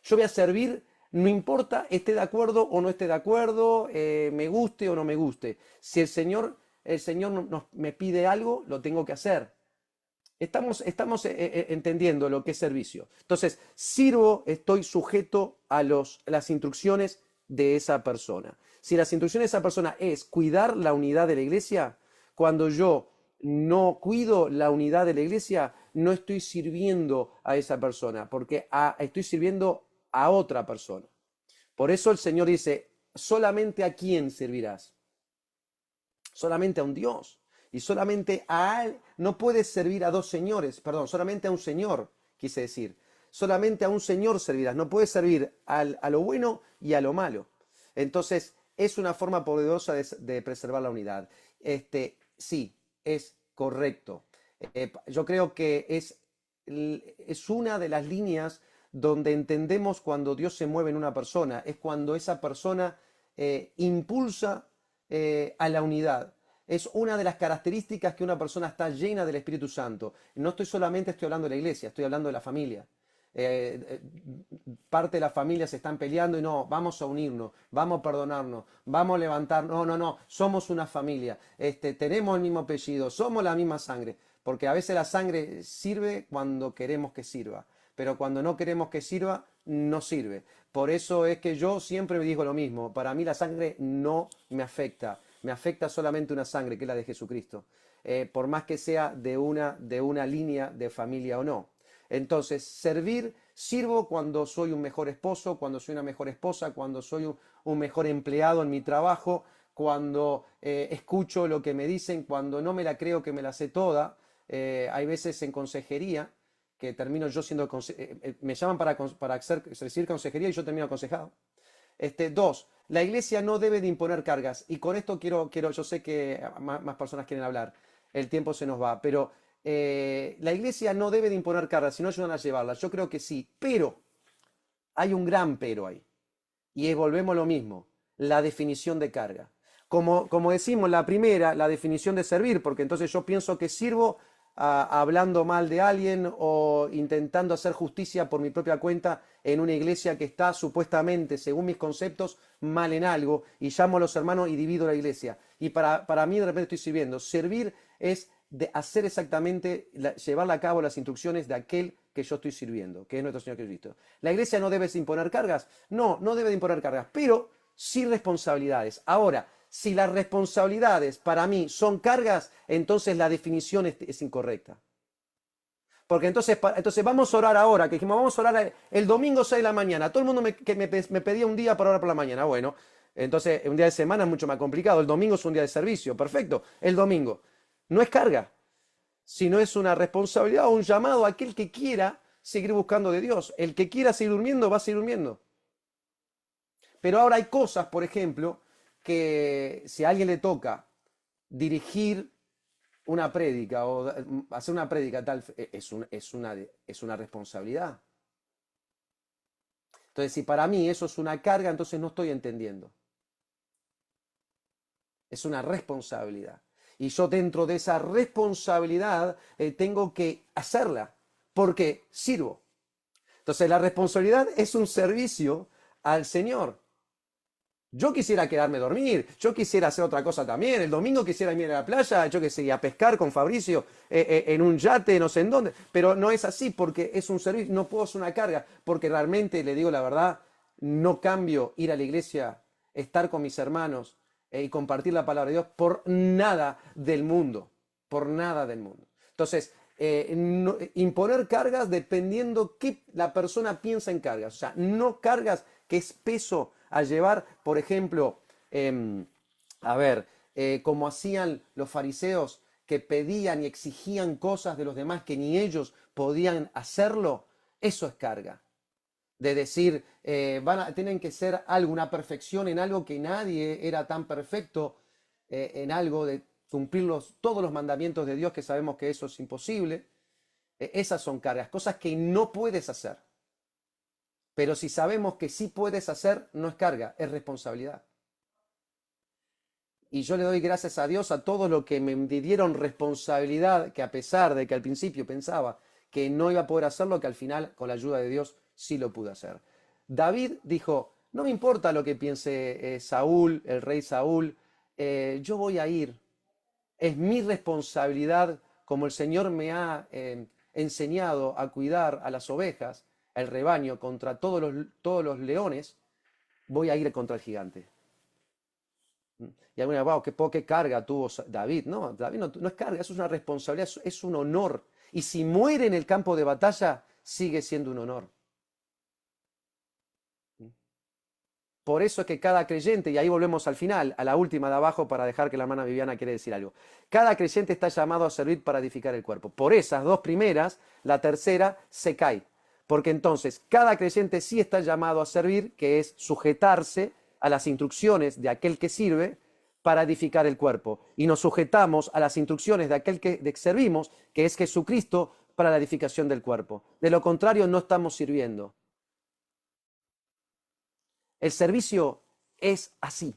Yo voy a servir, no importa esté de acuerdo o no esté de acuerdo, me guste o no me guste. Si el Señor me pide algo, lo tengo que hacer. Estamos entendiendo lo que es servicio. Entonces, sirvo, estoy sujeto a las instrucciones de esa persona. Si las instrucciones de esa persona es cuidar la unidad de la iglesia, cuando yo no cuido la unidad de la iglesia, no estoy sirviendo a esa persona, porque estoy sirviendo a otra persona. Por eso el Señor dice, solamente a quién servirás. Solamente a un Dios. Y solamente a él, no puedes servir a dos señores, perdón, solamente a un Señor, quise decir. Solamente a un Señor servirás. No puedes servir a lo bueno y a lo malo. Entonces, es una forma poderosa de preservar la unidad. Sí, es correcto. Yo creo que es una de las líneas donde entendemos cuando Dios se mueve en una persona. Es cuando esa persona impulsa a la unidad. es una de las características que una persona está llena del Espíritu Santo. No estoy hablando de la iglesia, estoy hablando de la familia. Parte de la familia se están peleando y no, vamos a unirnos, vamos a perdonarnos, vamos a levantarnos. No, somos una familia, tenemos el mismo apellido, somos la misma sangre, porque a veces la sangre sirve cuando queremos que sirva, pero cuando no queremos que sirva, no sirve. Por eso es que yo siempre me digo lo mismo, para mí la sangre no me afecta solamente una sangre, que es la de Jesucristo, por más que sea de una línea de familia o no. Entonces, sirvo cuando soy un mejor esposo, cuando soy una mejor esposa, cuando soy un mejor empleado en mi trabajo, cuando escucho lo que me dicen, cuando no me la creo que me la sé toda. Hay veces en consejería que termino yo siendo, me llaman para recibir consejería y yo termino aconsejado. Dos, la iglesia no debe de imponer cargas. Y con esto quiero yo sé que más personas quieren hablar, el tiempo se nos va, pero la iglesia no debe de imponer cargas, sino ayudan a llevarlas. Yo creo que sí, pero hay un gran pero ahí. Y volvemos a lo mismo, la definición de carga. Como decimos, la primera, la definición de servir, porque entonces yo pienso que sirvo hablando mal de alguien o intentando hacer justicia por mi propia cuenta en una iglesia que está supuestamente, según mis conceptos, mal en algo, y llamo a los hermanos y divido la iglesia. Y para mí de repente estoy sirviendo. Servir es de hacer exactamente, llevar a cabo las instrucciones de aquel que yo estoy sirviendo, que es nuestro Señor Jesucristo. ¿La iglesia no debe imponer cargas? No, no debe de imponer cargas, pero sí responsabilidades. Ahora, si las responsabilidades para mí son cargas, entonces la definición es incorrecta. Porque entonces vamos a orar ahora, que dijimos, vamos a orar el domingo 6 de la mañana. Todo el mundo me pedía un día para orar por la mañana. Bueno, entonces un día de semana es mucho más complicado. El domingo es un día de servicio, perfecto. El domingo no es carga, sino es una responsabilidad o un llamado a aquel que quiera seguir buscando de Dios. El que quiera seguir durmiendo, va a seguir durmiendo. Pero ahora hay cosas, por ejemplo, que si a alguien le toca dirigir una prédica o hacer una prédica tal, es una responsabilidad. Entonces, si para mí eso es una carga, entonces no estoy entendiendo. Es una responsabilidad. Y yo dentro de esa responsabilidad tengo que hacerla porque sirvo. Entonces, la responsabilidad es un servicio al Señor. Yo quisiera quedarme a dormir, yo quisiera hacer otra cosa también. El domingo quisiera ir a la playa, yo que sé, a pescar con Fabricio en un yate, no sé en dónde. Pero no es así porque es un servicio, no puedo hacer una carga. Porque realmente, le digo la verdad, no cambio ir a la iglesia, estar con mis hermanos y compartir la palabra de Dios por nada del mundo. Por nada del mundo. Entonces, imponer cargas dependiendo qué la persona piensa en cargas. O sea, no cargas que es peso a llevar, por ejemplo, como hacían los fariseos que pedían y exigían cosas de los demás que ni ellos podían hacerlo, eso es carga. De decir, tienen que ser algo, una perfección en algo que nadie era tan perfecto, en algo de cumplir todos los mandamientos de Dios, que sabemos que eso es imposible. Esas son cargas, cosas que no puedes hacer. Pero si sabemos que sí puedes hacer, no es carga, es responsabilidad. Y yo le doy gracias a Dios a todos los que me dieron responsabilidad, que a pesar de que al principio pensaba que no iba a poder hacerlo, que al final, con la ayuda de Dios, sí lo pude hacer. David dijo, no me importa lo que piense Saúl, el rey Saúl, yo voy a ir. Es mi responsabilidad, como el Señor me ha enseñado a cuidar a las ovejas, el rebaño, contra todos los leones, voy a ir contra el gigante. Y alguna vez, wow, qué carga tuvo David. No, David no es carga, eso es una responsabilidad, es un honor. Y si muere en el campo de batalla, sigue siendo un honor. Por eso es que cada creyente, y ahí volvemos al final, a la última de abajo, para dejar que la hermana Viviana quiere decir algo. Cada creyente está llamado a servir para edificar el cuerpo. Por esas dos primeras, la tercera se cae. Porque entonces cada creyente sí está llamado a servir, que es sujetarse a las instrucciones de aquel que sirve para edificar el cuerpo. Y nos sujetamos a las instrucciones de aquel que servimos, que es Jesucristo, para la edificación del cuerpo. De lo contrario, no estamos sirviendo. El servicio es así.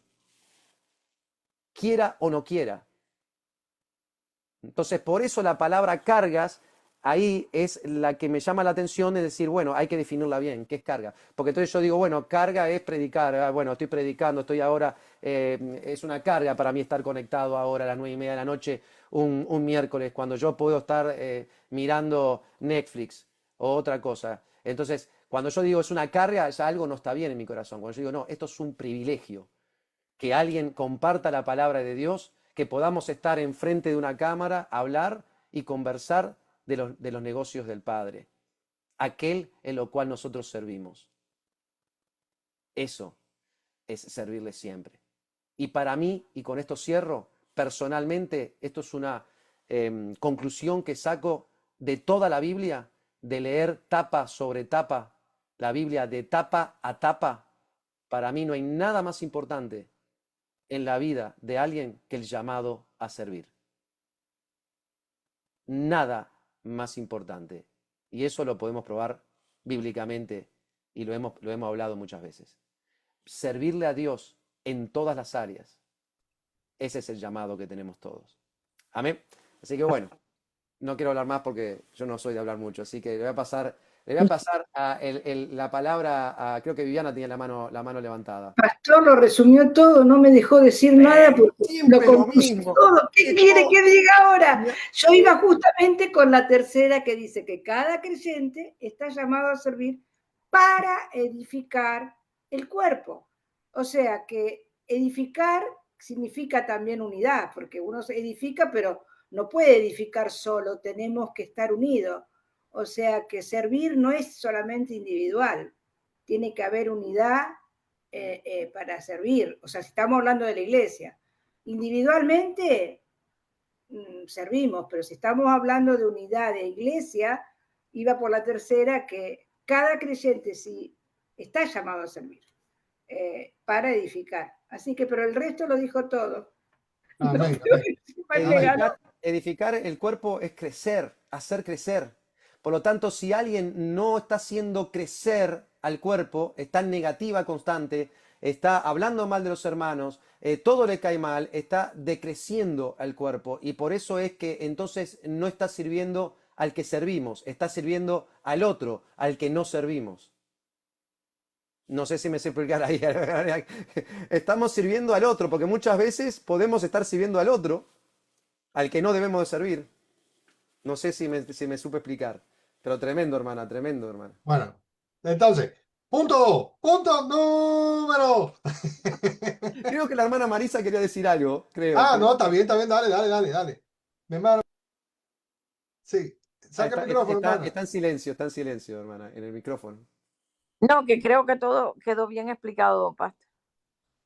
Quiera o no quiera, Entonces, por eso la palabra cargas ahí es la que me llama la atención, es decir, bueno, hay que definirla bien, ¿qué es carga? Porque entonces yo digo, bueno, carga es predicar, bueno, estoy predicando, estoy ahora, es una carga para mí estar conectado ahora a las 9:30 de la noche, un miércoles, cuando yo puedo estar mirando Netflix o otra cosa. Entonces, cuando yo digo es una carga, ya algo no está bien en mi corazón. Cuando yo digo, no, esto es un privilegio que alguien comparta la palabra de Dios, que podamos estar enfrente de una cámara, hablar y conversar de los negocios del Padre, aquel en lo cual nosotros servimos. Eso es servirle siempre. Y para mí, y con esto cierro, personalmente, esto es una conclusión que saco de toda la Biblia, de leer tapa sobre tapa, la Biblia de tapa a tapa. Para mí no hay nada más importante en la vida de alguien que el llamado a servir. Nada más importante. Y eso lo podemos probar bíblicamente y lo hemos hablado muchas veces. Servirle a Dios en todas las áreas. Ese es el llamado que tenemos todos. Amén. Así que bueno, no quiero hablar más porque yo no soy de hablar mucho, así que le voy a pasar la palabra a, creo que Viviana tiene la mano levantada. Pastor lo resumió todo, no me dejó decir nada porque lo Siempre lo concluyó mismo. todo. ¿Qué quiere que diga ahora? Yo iba justamente con la tercera que dice que cada creyente está llamado a servir para edificar el cuerpo. O sea que edificar significa también unidad, porque uno se edifica, pero no puede edificar solo, tenemos que estar unidos. O sea que servir no es solamente individual, tiene que haber unidad para servir. O sea, si estamos hablando de la iglesia, individualmente servimos, pero si estamos hablando de unidad de iglesia, iba por la tercera, que cada creyente sí está llamado a servir para edificar. Así que, pero el resto lo dijo todo. Amén, edificar el cuerpo es crecer, hacer crecer. Por lo tanto, si alguien no está haciendo crecer al cuerpo, está en negativa constante, está hablando mal de los hermanos, todo le cae mal, está decreciendo al cuerpo. Y por eso es que entonces no está sirviendo al que servimos, está sirviendo al otro, al que no servimos. No sé si me sé explicar ahí. Estamos sirviendo al otro, porque muchas veces podemos estar sirviendo al otro, al que no debemos de servir. No sé si me supe explicar. Pero tremendo, hermana, tremendo, hermana. Bueno, entonces, punto número. Creo que la hermana Marisa quería decir algo, creo. Ah, no, está bien, dale. Mi hermano. Sí, saca el micrófono, hermana. Está en silencio, hermana, en el micrófono. No, que creo que todo quedó bien explicado, Pastor.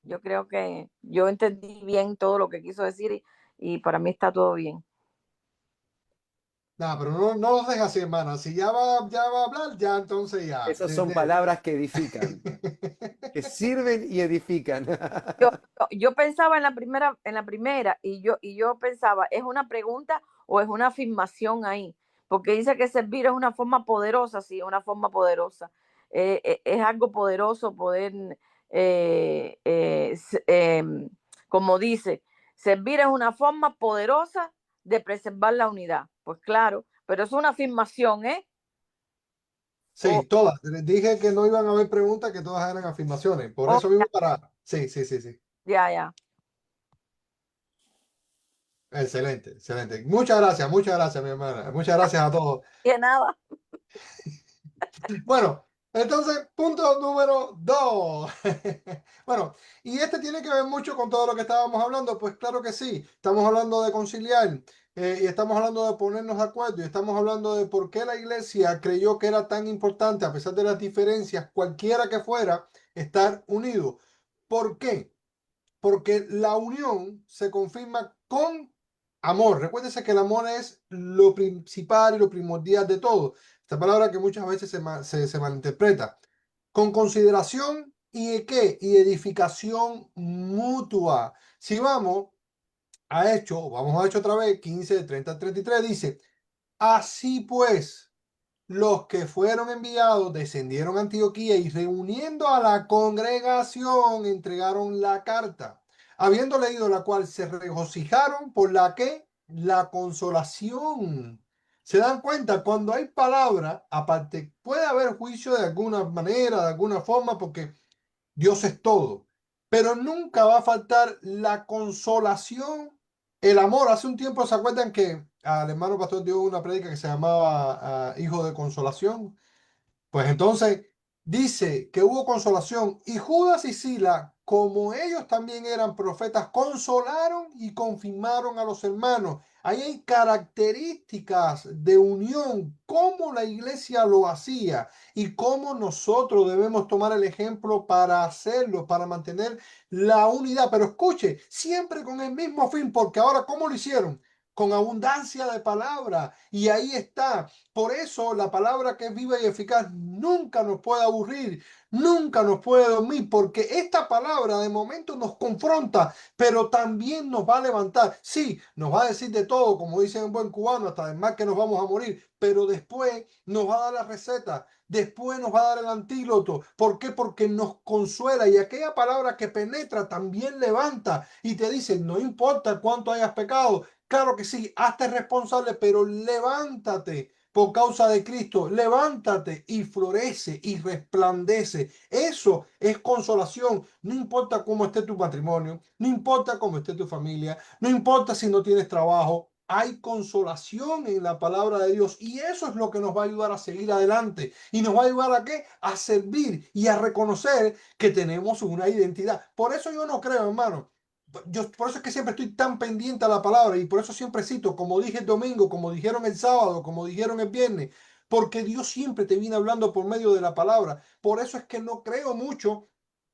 Yo creo que yo entendí bien todo lo que quiso decir y para mí está todo bien. No, pero no los dejes así, hermana. Si ya va a hablar, ya entonces ya. Esas son palabras que edifican, que sirven y edifican. Yo pensaba en la primera y yo pensaba, ¿es una pregunta o es una afirmación ahí? Porque dice que servir es una forma poderosa, sí, una forma poderosa. Es algo poderoso poder, como dice, servir es una forma poderosa de preservar la unidad. Pues claro, pero es una afirmación, ¿eh? Sí, todas. Dije que no iban a haber preguntas, que todas eran afirmaciones. Por eso mismo para... Sí. Ya. Excelente. Muchas gracias, mi hermana. Muchas gracias a todos. De nada. Bueno, entonces, punto número 2. Bueno, y este tiene que ver mucho con todo lo que estábamos hablando. Pues claro que sí. Estamos hablando de conciliar y estamos hablando de ponernos de acuerdo y estamos hablando de por qué la iglesia creyó que era tan importante, a pesar de las diferencias, cualquiera que fuera, estar unido. ¿Por qué? Porque la unión se confirma con amor. Recuérdese que el amor es lo principal y lo primordial de todo. Esta palabra que muchas veces se malinterpreta. Con consideración y ¿qué? Y edificación mutua. Si vamos a Hechos otra vez, 15, 30, 33, dice, así pues, los que fueron enviados descendieron a Antioquía y reuniendo a la congregación entregaron la carta, habiendo leído la cual se regocijaron por la que la consolación. ¿Se dan cuenta? Cuando hay palabra, aparte, puede haber juicio de alguna manera, de alguna forma, porque Dios es todo. Pero nunca va a faltar la consolación, el amor. Hace un tiempo se acuerdan que al hermano pastor dio una prédica que se llamaba Hijo de Consolación. Pues entonces dice que hubo consolación y Judas y Sila, como ellos también eran profetas, consolaron y confirmaron a los hermanos. Ahí hay características de unión, cómo la iglesia lo hacía y cómo nosotros debemos tomar el ejemplo para hacerlo, para mantener la unidad. Pero escuche, siempre con el mismo fin, porque ahora, ¿cómo lo hicieron? Con abundancia de palabra. Y ahí está. Por eso la palabra que es viva y eficaz nunca nos puede aburrir, nunca nos puede dormir, porque esta palabra de momento nos confronta, pero también nos va a levantar. Sí, nos va a decir de todo, como dice un buen cubano, hasta del mal que nos vamos a morir, pero después nos va a dar la receta. Después nos va a dar el antídoto. ¿Por qué? Porque nos consuela y aquella palabra que penetra también levanta y te dice, no importa cuánto hayas pecado, claro que sí, hazte responsable, pero levántate por causa de Cristo, levántate y florece y resplandece. Eso es consolación. No importa cómo esté tu matrimonio, no importa cómo esté tu familia, no importa si no tienes trabajo. Hay consolación en la palabra de Dios y eso es lo que nos va a ayudar a seguir adelante y nos va a ayudar a qué? A servir y a reconocer que tenemos una identidad. Por eso yo no creo, hermano. Por eso es que siempre estoy tan pendiente a la palabra y por eso siempre cito, como dije el domingo, como dijeron el sábado, como dijeron el viernes, porque Dios siempre te viene hablando por medio de la palabra. Por eso es que no creo mucho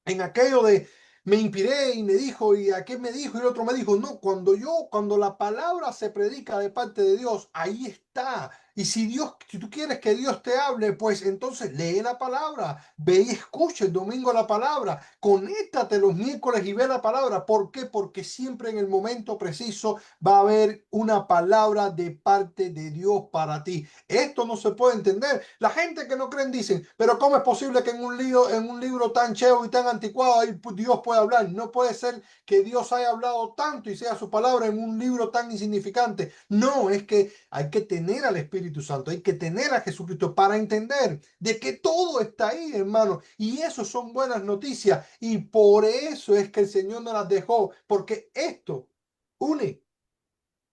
en aquello de me inspiré y me dijo y aquel me dijo y el otro me dijo. No, cuando la palabra se predica de parte de Dios, ahí está. Y si tú quieres que Dios te hable, pues entonces lee la palabra, ve y escucha el domingo la palabra, conéctate los miércoles y ve la palabra. ¿Por qué? Porque siempre en el momento preciso va a haber una palabra de parte de Dios para ti. Esto no se puede entender. La gente que no creen dicen, pero ¿cómo es posible que en un libro tan cheo y tan anticuado ahí Dios pueda hablar? No puede ser que Dios haya hablado tanto y sea su palabra en un libro tan insignificante. No, es que hay que tener al Espíritu Santo, hay que tener a Jesucristo para entender de que todo está ahí, hermano. Y eso son buenas noticias. Y por eso es que el Señor nos las dejó, porque une,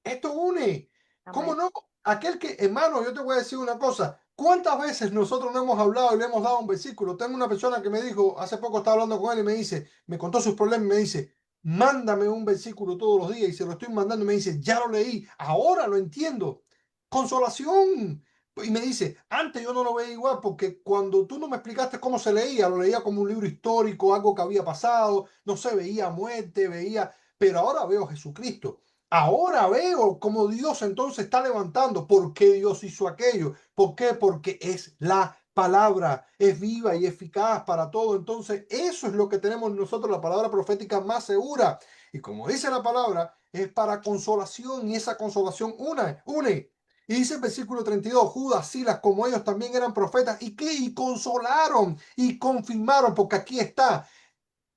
esto une. ¿Cómo Amén. no? Aquel que, hermano, yo te voy a decir una cosa. ¿Cuántas veces nosotros no hemos hablado y le hemos dado un versículo? Tengo una persona que me dijo, hace poco estaba hablando con él y me dice, me contó sus problemas y me dice, mándame un versículo todos los días y se lo estoy mandando y me dice, ya lo leí, ahora lo entiendo. Consolación. Y me dice, antes yo no lo veía igual porque cuando tú no me explicaste cómo se leía, lo leía como un libro histórico, algo que había pasado, no sé, veía muerte, veía, pero ahora veo a Jesucristo. Ahora veo cómo Dios entonces está levantando. ¿Por qué Dios hizo aquello? ¿Por qué? Porque es la palabra, es viva y eficaz para todo. Entonces, eso es lo que tenemos nosotros, la palabra profética más segura. Y como dice la palabra, es para consolación y esa consolación une. Y dice el versículo 32, Judas, Silas, como ellos también eran profetas, ¿y qué? Y consolaron y confirmaron, porque aquí está.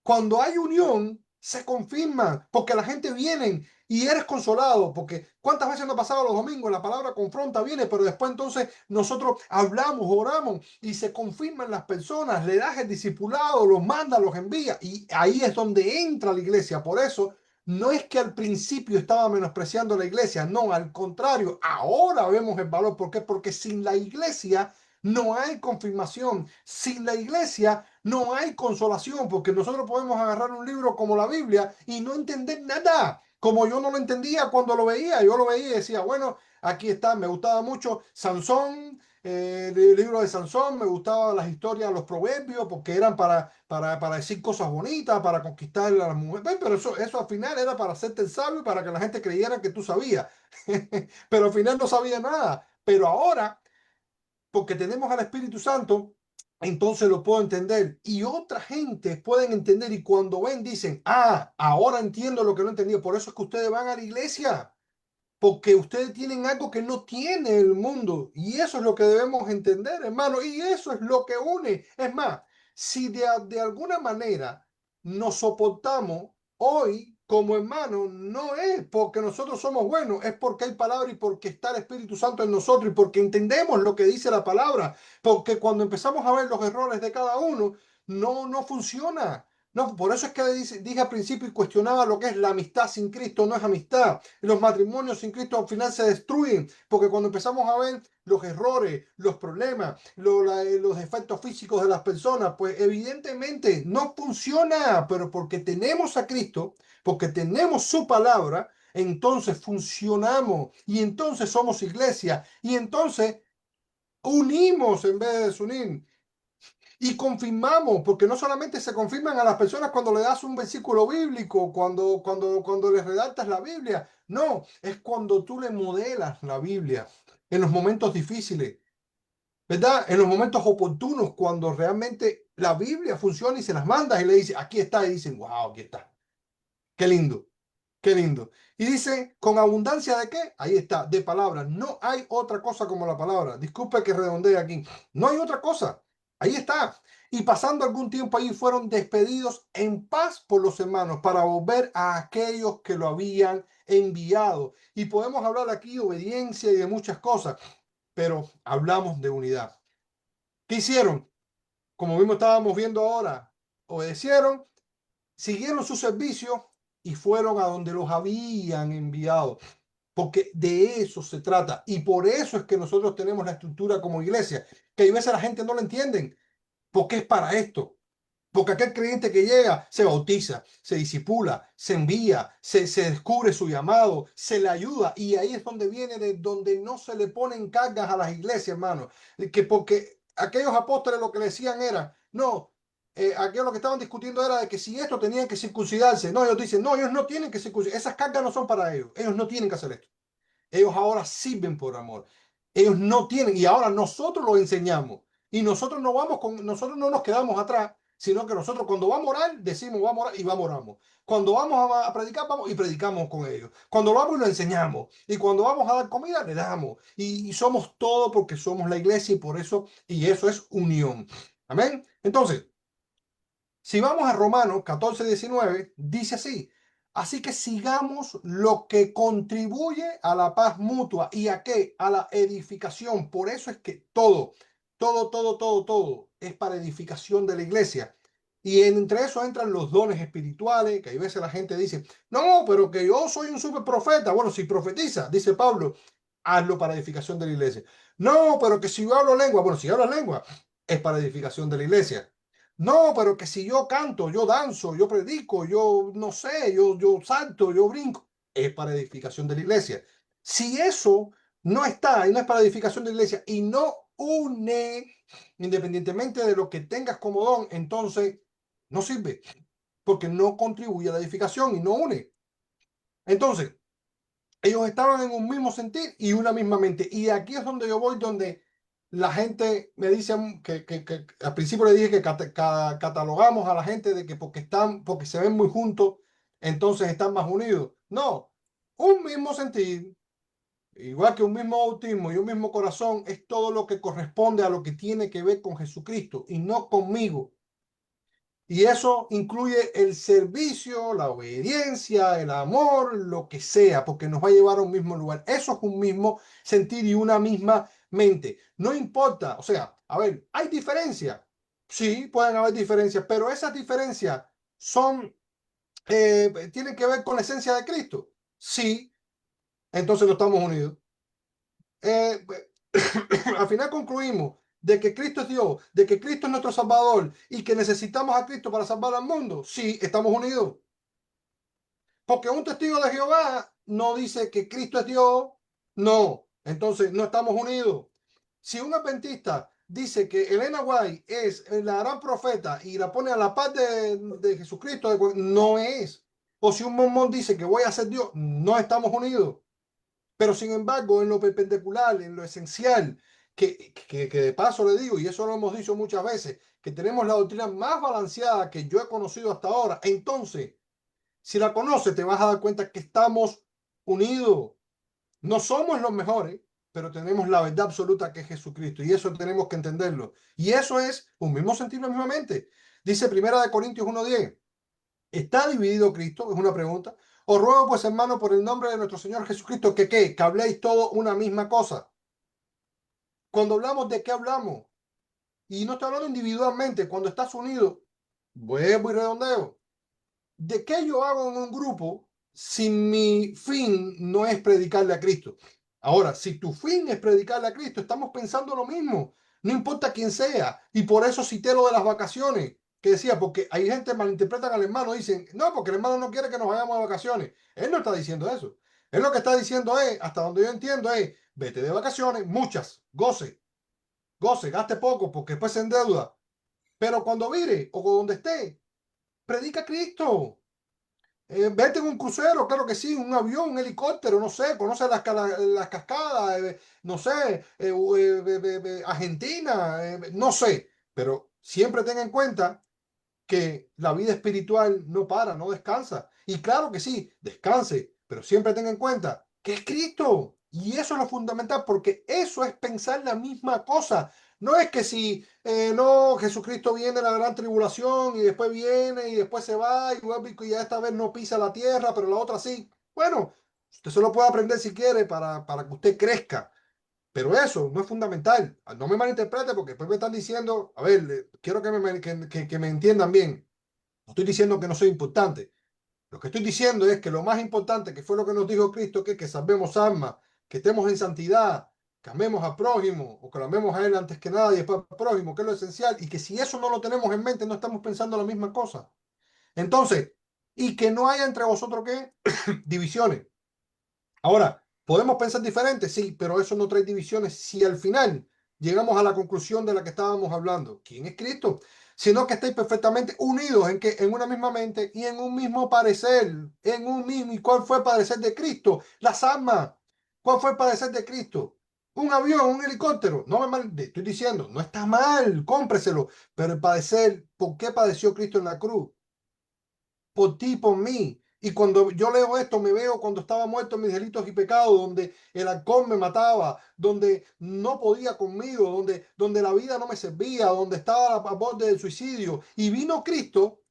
Cuando hay unión, se confirma, porque la gente viene y eres consolado, porque cuántas veces nos pasaba los domingos, la palabra confronta, viene, pero después entonces nosotros hablamos, oramos y se confirman las personas, le das el discipulado, los manda, los envía y ahí es donde entra la iglesia. Por eso no es que al principio estaba menospreciando la iglesia, no, al contrario, ahora vemos el valor. ¿Por qué? Porque sin la iglesia no hay confirmación, sin la iglesia no hay consolación, porque nosotros podemos agarrar un libro como la Biblia y no entender nada, como yo no lo entendía cuando lo veía. Yo lo veía y decía, bueno, aquí está, me gustaba mucho Sansón, el libro de Sansón, me gustaban las historias, los proverbios, porque eran para decir cosas bonitas, para conquistar a las mujeres, pero eso al final era para hacerte el sabio, para que la gente creyera que tú sabías, pero al final no sabía nada. Pero ahora porque tenemos al Espíritu Santo, entonces lo puedo entender. Y otra gente pueden entender y cuando ven dicen, ah, ahora entiendo lo que no entendía. Por eso es que ustedes van a la iglesia, porque ustedes tienen algo que no tiene el mundo. Y eso es lo que debemos entender, hermano. Y eso es lo que une. Es más, si de alguna manera nos soportamos hoy como hermanos no es porque nosotros somos buenos, es porque hay palabra y porque está el Espíritu Santo en nosotros y porque entendemos lo que dice la palabra. Porque cuando empezamos a ver los errores de cada uno, no funciona. No, por eso es que dije al principio y cuestionaba lo que es la amistad sin Cristo, no es amistad. Los matrimonios sin Cristo al final se destruyen, porque cuando empezamos a ver los errores, los problemas, los defectos físicos de las personas, pues evidentemente no funciona, pero porque tenemos a Cristo, porque tenemos su palabra, entonces funcionamos y entonces somos iglesia y entonces unimos en vez de desunir. Y confirmamos, porque no solamente se confirman a las personas cuando le das un versículo bíblico, cuando les redactas la Biblia. No, es cuando tú le modelas la Biblia en los momentos difíciles, ¿verdad? En los momentos oportunos, cuando realmente la Biblia funciona y se las mandas y le dices, aquí está, y dicen, wow, aquí está. Qué lindo, qué lindo. Y dice, con abundancia de qué? Ahí está, de palabras. No hay otra cosa como la palabra. Disculpe que redondee aquí. No hay otra cosa. Ahí está. Y pasando algún tiempo allí fueron despedidos en paz por los hermanos para volver a aquellos que lo habían enviado. Y podemos hablar aquí de obediencia y de muchas cosas, pero hablamos de unidad. ¿Qué hicieron? Como mismo estábamos viendo ahora, obedecieron, siguieron su servicio y fueron a donde los habían enviado. Porque de eso se trata. Y por eso es que nosotros tenemos la estructura como iglesia, que a veces la gente no lo entienden, porque es para esto. Porque aquel creyente que llega se bautiza, se disipula, se envía, se descubre su llamado, se le ayuda. Y ahí es donde viene, de donde no se le ponen cargas a las iglesias, hermano. Que porque aquellos apóstoles lo que le decían era, no, aquellos lo que estaban discutiendo era de que si esto tenían que circuncidarse. No, ellos dicen, no, ellos no tienen que circuncidarse. Esas cargas no son para ellos. Ellos no tienen que hacer esto. Ellos ahora sirven por amor. Ellos no tienen, y ahora nosotros lo enseñamos. Y nosotros no nos quedamos atrás, sino que nosotros cuando vamos a orar, decimos vamos a orar y vamos a oramos. Cuando vamos a predicar, vamos y predicamos con ellos. Cuando vamos y lo enseñamos. Y cuando vamos a dar comida, le damos. Y somos todo porque somos la iglesia y por eso, y eso es unión. Amén. Entonces, si vamos a Romanos 14:19, dice así. Así que sigamos lo que contribuye a la paz mutua y a qué, a la edificación. Por eso es que todo es para edificación de la iglesia. Y entre eso entran los dones espirituales, que hay veces la gente dice, no, pero que yo soy un super profeta. Bueno, si profetiza, dice Pablo, hazlo para edificación de la iglesia. No, pero que si yo hablo lengua, bueno, si hablo lengua, es para edificación de la iglesia. No, pero que si yo canto, yo danzo, yo predico, yo no sé, yo salto, yo brinco, es para edificación de la iglesia. Si eso no está y no es para edificación de la iglesia y no une, independientemente de lo que tengas como don, entonces no sirve, porque no contribuye a la edificación y no une. Entonces, ellos estaban en un mismo sentir y una misma mente. Y aquí es donde yo voy, donde la gente me dice que al principio le dije que catalogamos a la gente de que porque se ven muy juntos, entonces están más unidos. No, un mismo sentir, igual que un mismo bautismo y un mismo corazón, es todo lo que corresponde a lo que tiene que ver con Jesucristo y no conmigo. Y eso incluye el servicio, la obediencia, el amor, lo que sea, porque nos va a llevar a un mismo lugar. Eso es un mismo sentir y una misma mente. No importa, o sea, a ver, ¿hay diferencias? Sí, pueden haber diferencias, pero esas diferencias son, tienen que ver con la esencia de Cristo. Sí, entonces no estamos unidos. Eh, al final concluimos de que Cristo es Dios, de que Cristo es nuestro Salvador y que necesitamos a Cristo para salvar al mundo. Sí, estamos unidos. Porque un testigo de Jehová no dice que Cristo es Dios. No, entonces no estamos unidos. Si un adventista dice que Elena White es la gran profeta y la pone a la par de Jesucristo, no es. O si un mormón dice que voy a ser Dios, no estamos unidos. Pero sin embargo, en lo perpendicular, en lo esencial, que de paso le digo, y eso lo hemos dicho muchas veces, que tenemos la doctrina más balanceada que yo he conocido hasta ahora. Entonces, si la conoces, te vas a dar cuenta que estamos unidos. No somos los mejores, pero tenemos la verdad absoluta que es Jesucristo. Y eso tenemos que entenderlo. Y eso es un mismo sentido, misma mente. Dice 1 Corintios 1:10. ¿Está dividido Cristo? Es una pregunta. Os ruego pues, hermano, por el nombre de nuestro Señor Jesucristo, que ¿qué? Que habléis todo una misma cosa. Cuando hablamos, ¿de qué hablamos? Y no estoy hablando individualmente. Cuando estás unido, vuelvo y redondeo. ¿De qué yo hago en un grupo si mi fin no es predicarle a Cristo? Ahora, si tu fin es predicarle a Cristo, estamos pensando lo mismo, no importa quién sea. Y por eso cité lo de las vacaciones, que decía, porque hay gente que malinterpretan al hermano, dicen, no, porque el hermano no quiere que nos vayamos de vacaciones. Él no está diciendo eso. Él lo que está diciendo es, hasta donde yo entiendo, es, vete de vacaciones, muchas, goce, gaste poco, porque después se endeuda. Pero cuando vire o donde esté, predica a Cristo. Vete en un crucero, claro que sí, un avión, un helicóptero, no sé, conoce las cascadas, no sé, Argentina, no sé, pero siempre ten en cuenta que la vida espiritual no para, no descansa. Y claro que sí, descanse, pero siempre ten en cuenta que es Cristo. Y eso es lo fundamental, porque eso es pensar la misma cosa. No es que si no, Jesucristo viene en la gran tribulación y después viene y después se va y vuelve y ya esta vez no pisa la tierra, pero la otra sí. Bueno, usted se lo puede aprender si quiere para que usted crezca. Pero eso no es fundamental. No me malinterprete porque después me están diciendo, a ver, quiero que me entiendan bien. No estoy diciendo que no sea importante. Lo que estoy diciendo es que lo más importante, que fue lo que nos dijo Cristo, que salvemos almas, que estemos en santidad, que amemos al prójimo o que lo amemos a Él antes que nada y después al prójimo, que es lo esencial. Y que si eso no lo tenemos en mente, no estamos pensando la misma cosa. Entonces, y que no haya entre vosotros, ¿qué? Divisiones. Ahora, ¿podemos pensar diferente? Sí, pero eso no trae divisiones si al final llegamos a la conclusión de la que estábamos hablando. ¿Quién es Cristo? Sino que estáis perfectamente unidos en una misma mente y en un mismo parecer, en un mismo. ¿Y cuál fue el parecer de Cristo? Las almas. ¿Cuál fue el parecer de Cristo? Un avión, un helicóptero. No me mal, estoy diciendo, no está mal, cómpreselo. Pero el padecer, ¿por qué padeció Cristo en la cruz? Por ti, por mí. Y cuando yo leo esto, me veo cuando estaba muerto en mis delitos y pecados, donde el alcohol me mataba, donde no podía conmigo, donde la vida no me servía, donde estaba a borde del suicidio. Y vino Cristo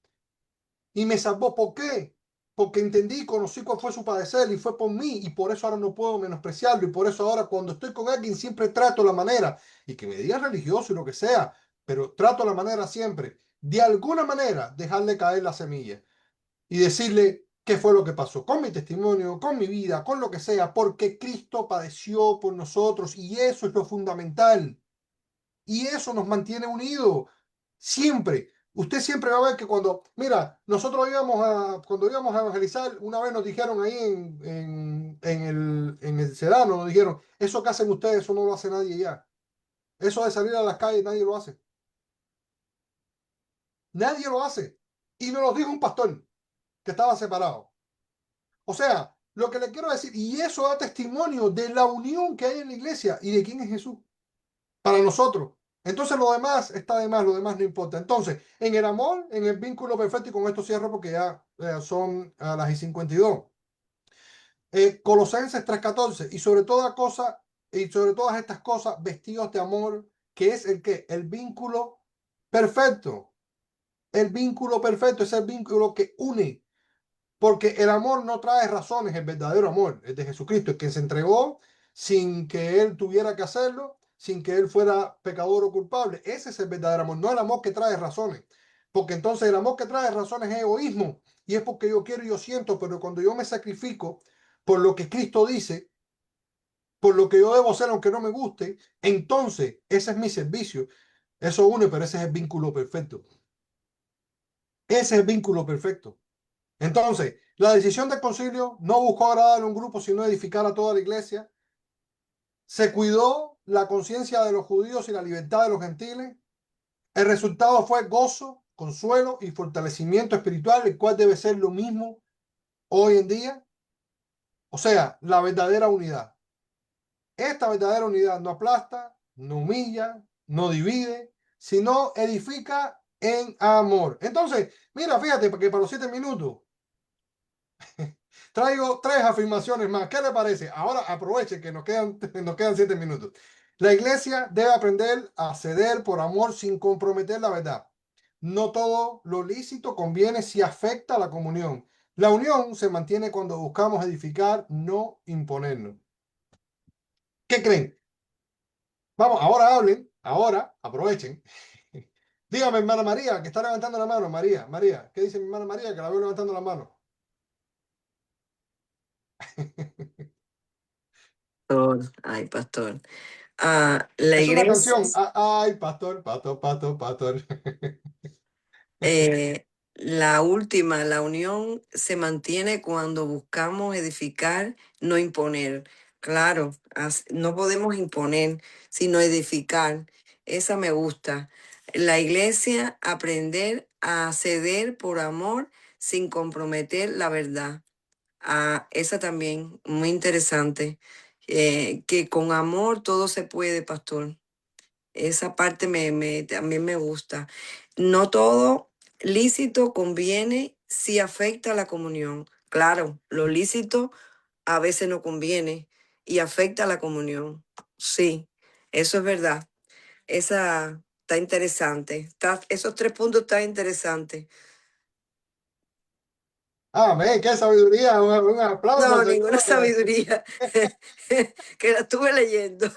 y me salvó. ¿Por qué? Porque entendí, conocí cuál fue su padecer y fue por mí. Y por eso ahora no puedo menospreciarlo. Y por eso ahora cuando estoy con alguien siempre trato la manera, y que me diga religioso y lo que sea, pero trato la manera siempre, de alguna manera, dejarle caer la semilla y decirle qué fue lo que pasó con mi testimonio, con mi vida, con lo que sea, porque Cristo padeció por nosotros y eso es lo fundamental. Y eso nos mantiene unidos siempre. Usted siempre va a ver que mira, nosotros cuando íbamos a evangelizar, una vez nos dijeron ahí en el Sedano, nos dijeron, eso que hacen ustedes, eso no lo hace nadie ya. Eso de salir a las calles, nadie lo hace. Nadie lo hace. Y nos lo dijo un pastor que estaba separado. O sea, lo que le quiero decir, y eso da testimonio de la unión que hay en la iglesia y de quién es Jesús para nosotros. Entonces lo demás está de más, lo demás no importa. Entonces, en el amor, en el vínculo perfecto, y con esto cierro porque ya son a las y 52. Colosenses 3:14, y sobre todas estas cosas, vestidos de amor, que es el vínculo perfecto. El vínculo perfecto es el vínculo que une. Porque el amor no trae razones, el verdadero amor, el de Jesucristo, el que se entregó sin que él tuviera que hacerlo, sin que él fuera pecador o culpable. Ese es el verdadero amor, no el amor que trae razones. Porque entonces el amor que trae razones es egoísmo y es porque yo quiero y yo siento, pero cuando yo me sacrifico por lo que Cristo dice, por lo que yo debo hacer aunque no me guste, entonces ese es mi servicio. Eso une, pero ese es el vínculo perfecto. Ese es el vínculo perfecto. Entonces, la decisión del concilio no buscó agradar a un grupo, sino edificar a toda la iglesia. Se cuidó la conciencia de los judíos y la libertad de los gentiles. El resultado fue gozo, consuelo y fortalecimiento espiritual, el cual debe ser lo mismo hoy en día. O sea, la verdadera unidad. Esta verdadera unidad no aplasta, no humilla, no divide, sino edifica en amor. Entonces, mira, fíjate, porque para los 7 minutos traigo 3 afirmaciones más. ¿Qué le parece? Ahora aproveche que nos quedan 7 minutos. La iglesia debe aprender a ceder por amor sin comprometer la verdad. No todo lo lícito conviene si afecta a la comunión. La unión se mantiene cuando buscamos edificar, no imponernos. ¿Qué creen? Vamos, ahora hablen, ahora aprovechen. Dígame, hermana María, que está levantando la mano. María, María, ¿qué dice mi hermana María? Que la veo levantando la mano. Ay, pastor. La Es una iglesia, canción. Ay, pastor, pastor, pastor, pastor. la última, la unión se mantiene cuando buscamos edificar, no imponer. Claro, no podemos imponer, sino edificar. Esa me gusta. La iglesia, aprender a ceder por amor sin comprometer la verdad. Esa también, muy interesante. Que con amor todo se puede, pastor. Esa parte también me gusta. No todo lícito conviene si afecta a la comunión. Claro, lo lícito a veces no conviene y afecta a la comunión. Sí, eso es verdad. Esa está interesante. Esos 3 puntos están interesantes. Amén, qué sabiduría. Un aplauso al No, Señor. ninguna sabiduría que la estuve leyendo.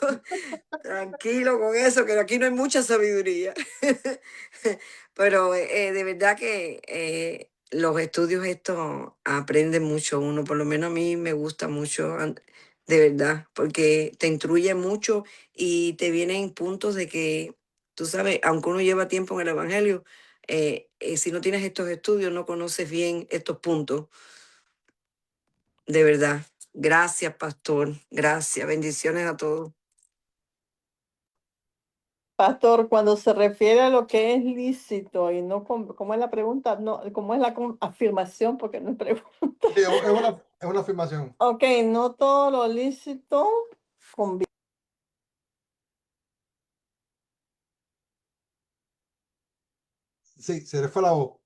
Tranquilo con eso, que aquí no hay mucha sabiduría. Pero de verdad que los estudios estos aprenden mucho uno, por lo menos a mí me gusta mucho, de verdad, porque te instruye mucho y te vienen puntos de que, tú sabes, aunque uno lleva tiempo en el Evangelio, si no tienes estos estudios no conoces bien estos puntos, de verdad. Gracias, pastor. Gracias. Bendiciones a todos. Pastor, cuando se refiere a lo que es lícito y no, ¿cómo es la pregunta? No, ¿cómo es la afirmación? Porque no es pregunta. Sí, es una afirmación. Ok, no todo lo lícito conviene. Sí, se le fue la voz.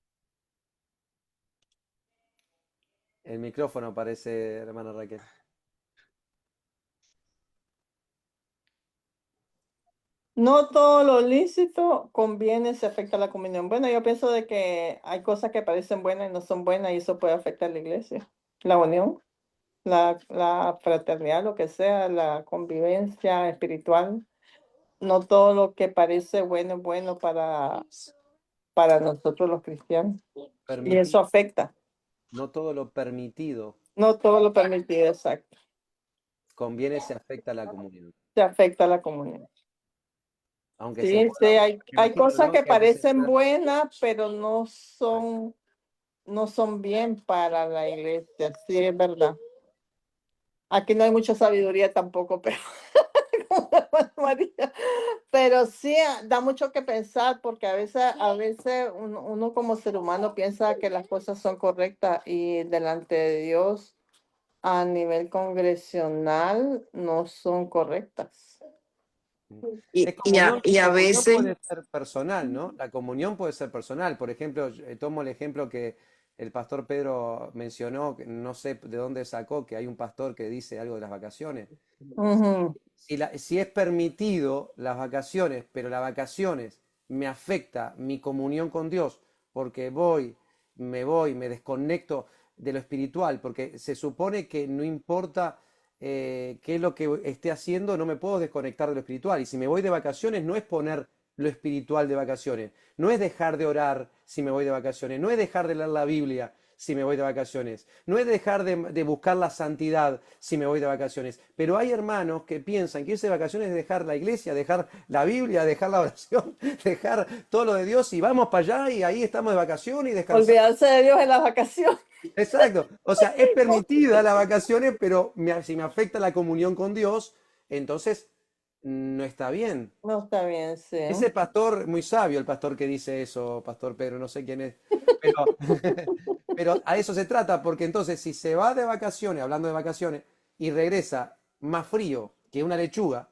El micrófono parece, hermana Raquel. No todo lo lícito conviene si afecta a la comunión. Bueno, yo pienso de que hay cosas que parecen buenas y no son buenas y eso puede afectar a la iglesia. La unión, la fraternidad, lo que sea, la convivencia espiritual. No todo lo que parece bueno es bueno para nosotros los cristianos. Y eso afecta. No todo lo permitido No todo lo permitido, exacto. conviene si afecta a la comunión. Se afecta a la comunión. Aunque se Sí, sí, pueda, hay me imagino, cosas ¿no? que Que a veces parecen pueda- buenas, pero no son bien para la iglesia. Sí, es verdad. Aquí no hay mucha sabiduría tampoco, pero María. Pero sí da mucho que pensar porque a veces uno como ser humano piensa que las cosas son correctas y delante de Dios a nivel congresional no son correctas. Es Y a comunión veces, puede ser personal, ¿no? La comunión puede ser personal. Por ejemplo, tomo el ejemplo que el pastor Pedro mencionó, que no sé de dónde sacó, que hay un pastor que dice algo de las vacaciones. Ujú. Si es permitido las vacaciones, pero las vacaciones me afecta mi comunión con Dios, porque me desconecto de lo espiritual, porque se supone que no importa qué es lo que esté haciendo, no me puedo desconectar de lo espiritual. Y si me voy de vacaciones, no es poner lo espiritual de vacaciones, no es dejar de orar si me voy de vacaciones, no es dejar de leer la Biblia si me voy de vacaciones. No es dejar de buscar la santidad si me voy de vacaciones. Pero hay hermanos que piensan que irse de vacaciones es dejar la iglesia, dejar la Biblia, dejar la oración, dejar todo lo de Dios y vamos para allá y ahí estamos de vacaciones y descansamos. Olvidarse de Dios en las vacaciones. Exacto. O sea, es permitida las vacaciones, pero si me afecta la comunión con Dios, entonces no está bien. No está bien, sí. Ese pastor, muy sabio el pastor que dice eso, pastor Pedro, no sé quién es, pero, pero a eso se trata, porque entonces si se va de vacaciones, hablando de vacaciones, y regresa más frío que una lechuga,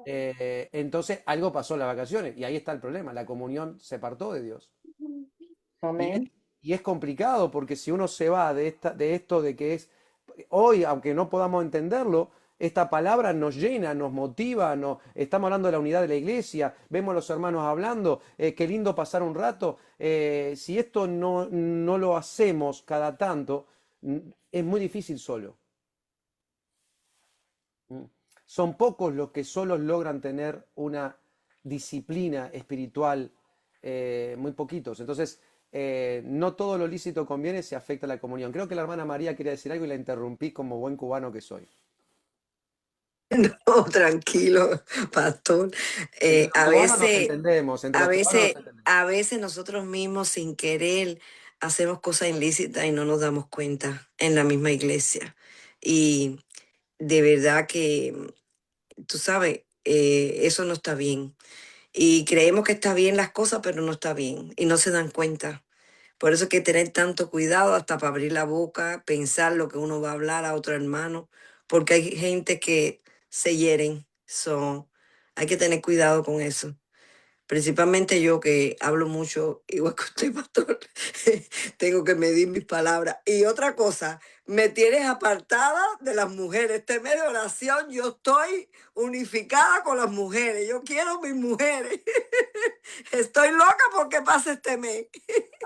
entonces algo pasó en las vacaciones, y ahí está el problema, la comunión se apartó de Dios. Y es, Amén. y es complicado, porque si uno se va de esto de que es, hoy, aunque no podamos entenderlo, esta palabra nos llena, nos motiva, estamos hablando de la unidad de la iglesia, vemos a los hermanos hablando, qué lindo pasar un rato. Si esto no lo hacemos cada tanto, es muy difícil solo. Son pocos los que solos logran tener una disciplina espiritual, muy poquitos. Entonces, no todo lo lícito conviene si afecta a la comunión. Creo que la hermana María quería decir algo y la interrumpí como buen cubano que soy. No, tranquilo, pastor. Entre los A cubanos nos veces, entendemos, entre los cubanos nos entendemos. a veces nosotros mismos sin querer hacemos cosas ilícitas y no nos damos cuenta en la misma iglesia. Y de verdad que, tú sabes, eso no está bien. Y creemos que está bien las cosas, pero no está bien. Y no se dan cuenta. Por eso hay que tener tanto cuidado hasta para abrir la boca, pensar lo que uno va a hablar a otro hermano, porque hay gente que se hieren. Hay que tener cuidado con eso. Principalmente yo que hablo mucho, igual que usted, pastor, tengo que medir mis palabras. Y otra cosa, me tienes apartada de las mujeres. Este mes de oración yo estoy unificada con las mujeres. Yo quiero mis mujeres. Estoy loca porque pasa este mes.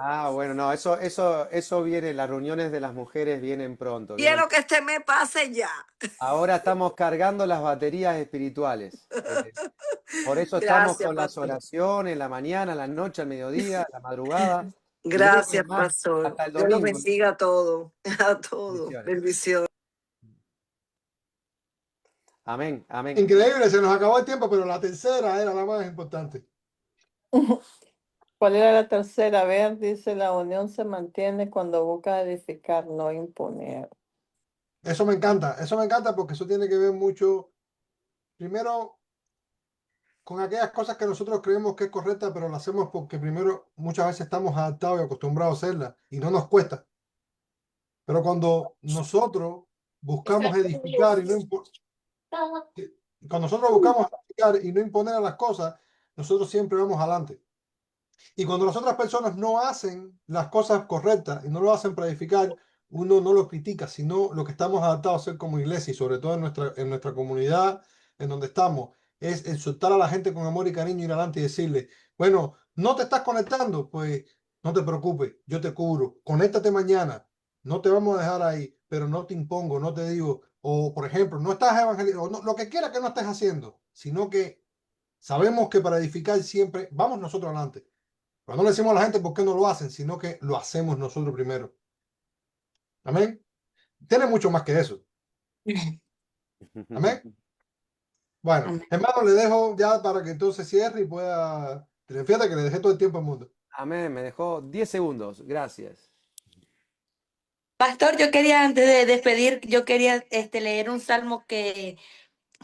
Ah, bueno, no, eso viene, las reuniones de las mujeres vienen pronto. Quiero que este mes pase ya. Ahora estamos cargando las baterías espirituales. Por eso estamos Gracias, con las pastor. oraciones, en la mañana, en la noche, al mediodía, a la madrugada. Y yo creo que Gracias, más pastor. hasta el Dios los domingo. bendiga a todos. A todos. Bendiciones. Bendiciones. Amén, amén. Increíble, se nos acabó el tiempo, pero la tercera era la más importante. ¿Cuál era la tercera? A ver, dice, la unión se mantiene cuando busca edificar, no imponer. Eso me encanta porque eso tiene que ver mucho, primero, con aquellas cosas que nosotros creemos que es correcta, pero lo hacemos porque primero muchas veces estamos adaptados y acostumbrados a hacerla y no nos cuesta. Pero cuando nosotros buscamos edificar y no cuando nosotros buscamos edificar y no imponer las cosas, nosotros siempre vamos adelante. Y cuando las otras personas no hacen las cosas correctas y no lo hacen para edificar, uno no lo critica, sino lo que estamos adaptados a hacer como iglesia y sobre todo en nuestra comunidad, en donde estamos, es insultar a la gente con amor y cariño, ir adelante y decirle, bueno, no te estás conectando, pues no te preocupes, yo te cubro, conéctate mañana, no te vamos a dejar ahí, pero no te impongo, no te digo, o por ejemplo, no estás evangelizando, o lo que quiera que no estés haciendo, sino que sabemos que para edificar siempre vamos nosotros adelante. Pero no le decimos a la gente por qué no lo hacen, sino que lo hacemos nosotros primero. Amén. Tiene mucho más que eso. Amén. Bueno, Amén. hermano, le dejo ya para que entonces cierre y pueda. Fíjate que le dejé todo el tiempo al mundo. Amén, me dejó 10 segundos. Gracias. Pastor, yo quería antes de despedir, yo quería leer un salmo que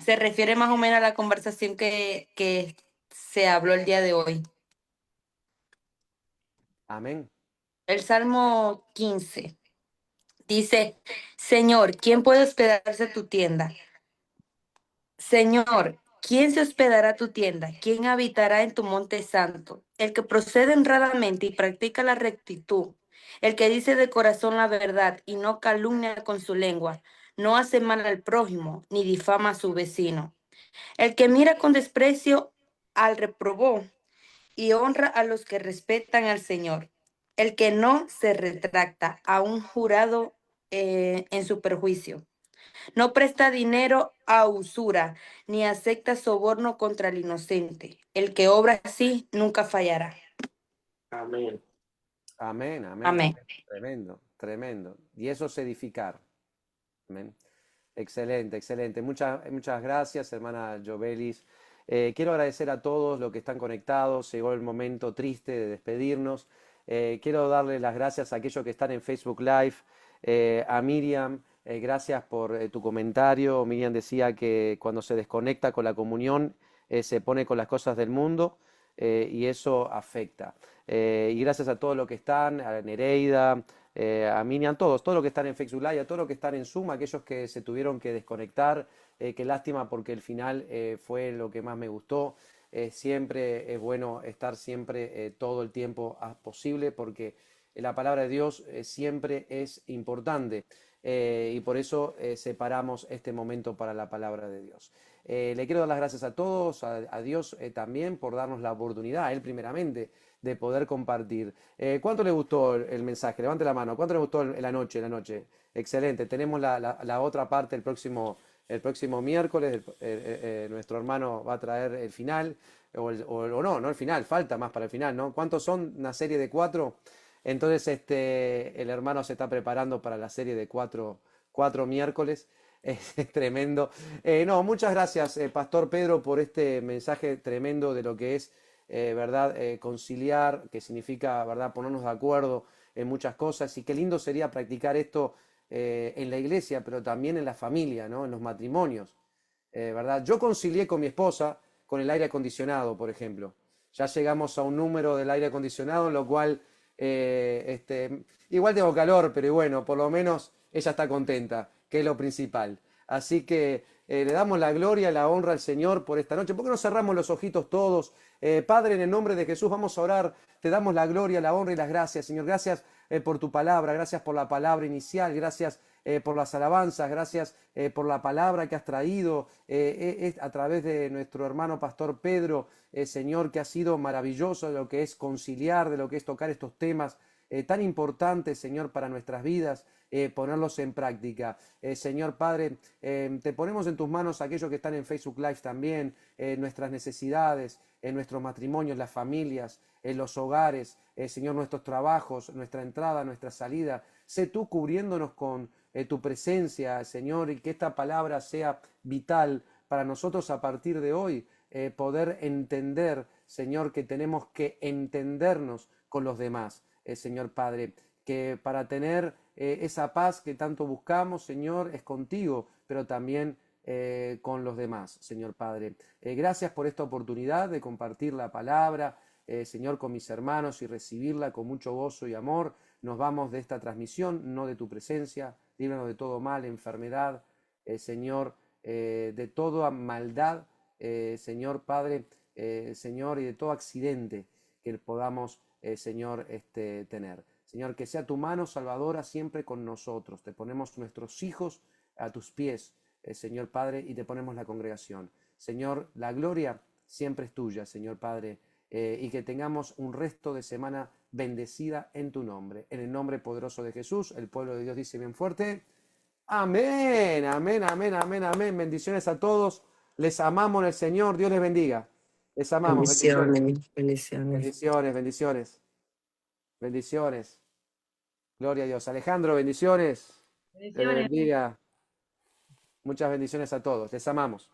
se refiere más o menos a la conversación que se habló el día de hoy. Amén. El Salmo 15 dice, Señor, ¿quién puede hospedarse a tu tienda? Señor, ¿quién se hospedará a tu tienda? ¿Quién habitará en tu monte santo? El que procede honradamente y practica la rectitud, el que dice de corazón la verdad y no calumnia con su lengua, no hace mal al prójimo ni difama a su vecino. El que mira con desprecio al reprobó y honra a los que respetan al Señor. El que no se retracta a un jurado en su perjuicio. No presta dinero a usura, ni acepta soborno contra el inocente. El que obra así nunca fallará. Amén, amén, Amén. Tremendo, tremendo. Y eso es edificar. Amén. Excelente, excelente. Muchas gracias, hermana Jovelis. Quiero agradecer a todos los que están conectados. Llegó el momento triste de despedirnos. Quiero darle las gracias a aquellos que están en Facebook Live, a Miriam. Gracias por tu comentario. Miriam decía que cuando se desconecta con la comunión, se pone con las cosas del mundo y eso afecta. Y gracias a todos los que están, a Nereida, a Miriam, todos los que están en Facebook Live, a todos los que están en Zoom, aquellos que se tuvieron que desconectar. Qué lástima porque el final fue lo que más me gustó. Siempre es bueno estar siempre todo el tiempo posible porque la palabra de Dios siempre es importante. y por eso separamos este momento para la palabra de Dios. Le quiero dar las gracias a todos, a Dios también por darnos la oportunidad, a Él primeramente, de poder compartir. ¿Cuánto le gustó el mensaje? Levante la mano. ¿Cuánto le gustó la noche? La noche. Excelente. Tenemos la otra parte el próximo miércoles. Nuestro hermano va a traer el final, o no el final, falta más para el final, ¿no? ¿Cuántos son? Una serie de 4. Entonces el hermano se está preparando para la serie de 4 miércoles. Es tremendo. No, muchas gracias, Pastor Pedro, por este mensaje tremendo de lo que es, ¿verdad? Conciliar, que significa, ¿verdad? Ponernos de acuerdo en muchas cosas. Y qué lindo sería practicar esto en la iglesia, pero también en la familia, ¿no? En los matrimonios, ¿verdad? Yo concilié con mi esposa con el aire acondicionado, por ejemplo. Ya llegamos a un número del aire acondicionado, en lo cual, igual tengo calor, pero bueno, por lo menos ella está contenta, que es lo principal. Así que le damos la gloria, la honra al Señor por esta noche. ¿Por qué no cerramos los ojitos todos? Padre, en el nombre de Jesús vamos a orar. Te damos la gloria, la honra y las gracias, Señor. Gracias por tu palabra, gracias por la palabra inicial, gracias por las alabanzas, gracias por la palabra que has traído a través de nuestro hermano Pastor Pedro, Señor, que ha sido maravilloso de lo que es conciliar, de lo que es tocar estos temas tan importantes, Señor, para nuestras vidas, ponerlos en práctica. Señor Padre, te ponemos en tus manos aquellos que están en Facebook Live también, nuestras necesidades, en nuestros matrimonios, las familias, en los hogares, Señor, nuestros trabajos, nuestra entrada, nuestra salida. Sé tú cubriéndonos con tu presencia, Señor, y que esta palabra sea vital para nosotros a partir de hoy, poder entender, Señor, que tenemos que entendernos con los demás, Señor Padre, que para tener esa paz que tanto buscamos, Señor, es contigo, pero también con los demás, Señor Padre. Gracias por esta oportunidad de compartir la palabra, Señor, con mis hermanos y recibirla con mucho gozo y amor. Nos vamos de esta transmisión, no de tu presencia. Líbranos de todo mal, enfermedad, Señor, de toda maldad, Señor Padre, Señor, y de todo accidente que podamos, Señor, tener. Señor, que sea tu mano salvadora siempre con nosotros. Te ponemos nuestros hijos a tus pies, Señor Padre, y te ponemos la congregación. Señor, la gloria siempre es tuya, Señor Padre, y que tengamos un resto de semana bendecida en tu nombre. En el nombre poderoso de Jesús, el pueblo de Dios dice bien fuerte: amén, amén, amén, amén, amén. Bendiciones a todos. Les amamos en el Señor. Dios les bendiga. Les amamos. Bendiciones. Bendiciones, bendiciones. Bendiciones, bendiciones. Bendiciones. Gloria a Dios. Alejandro, bendiciones. Dios les bendiga. Muchas bendiciones a todos. Les amamos.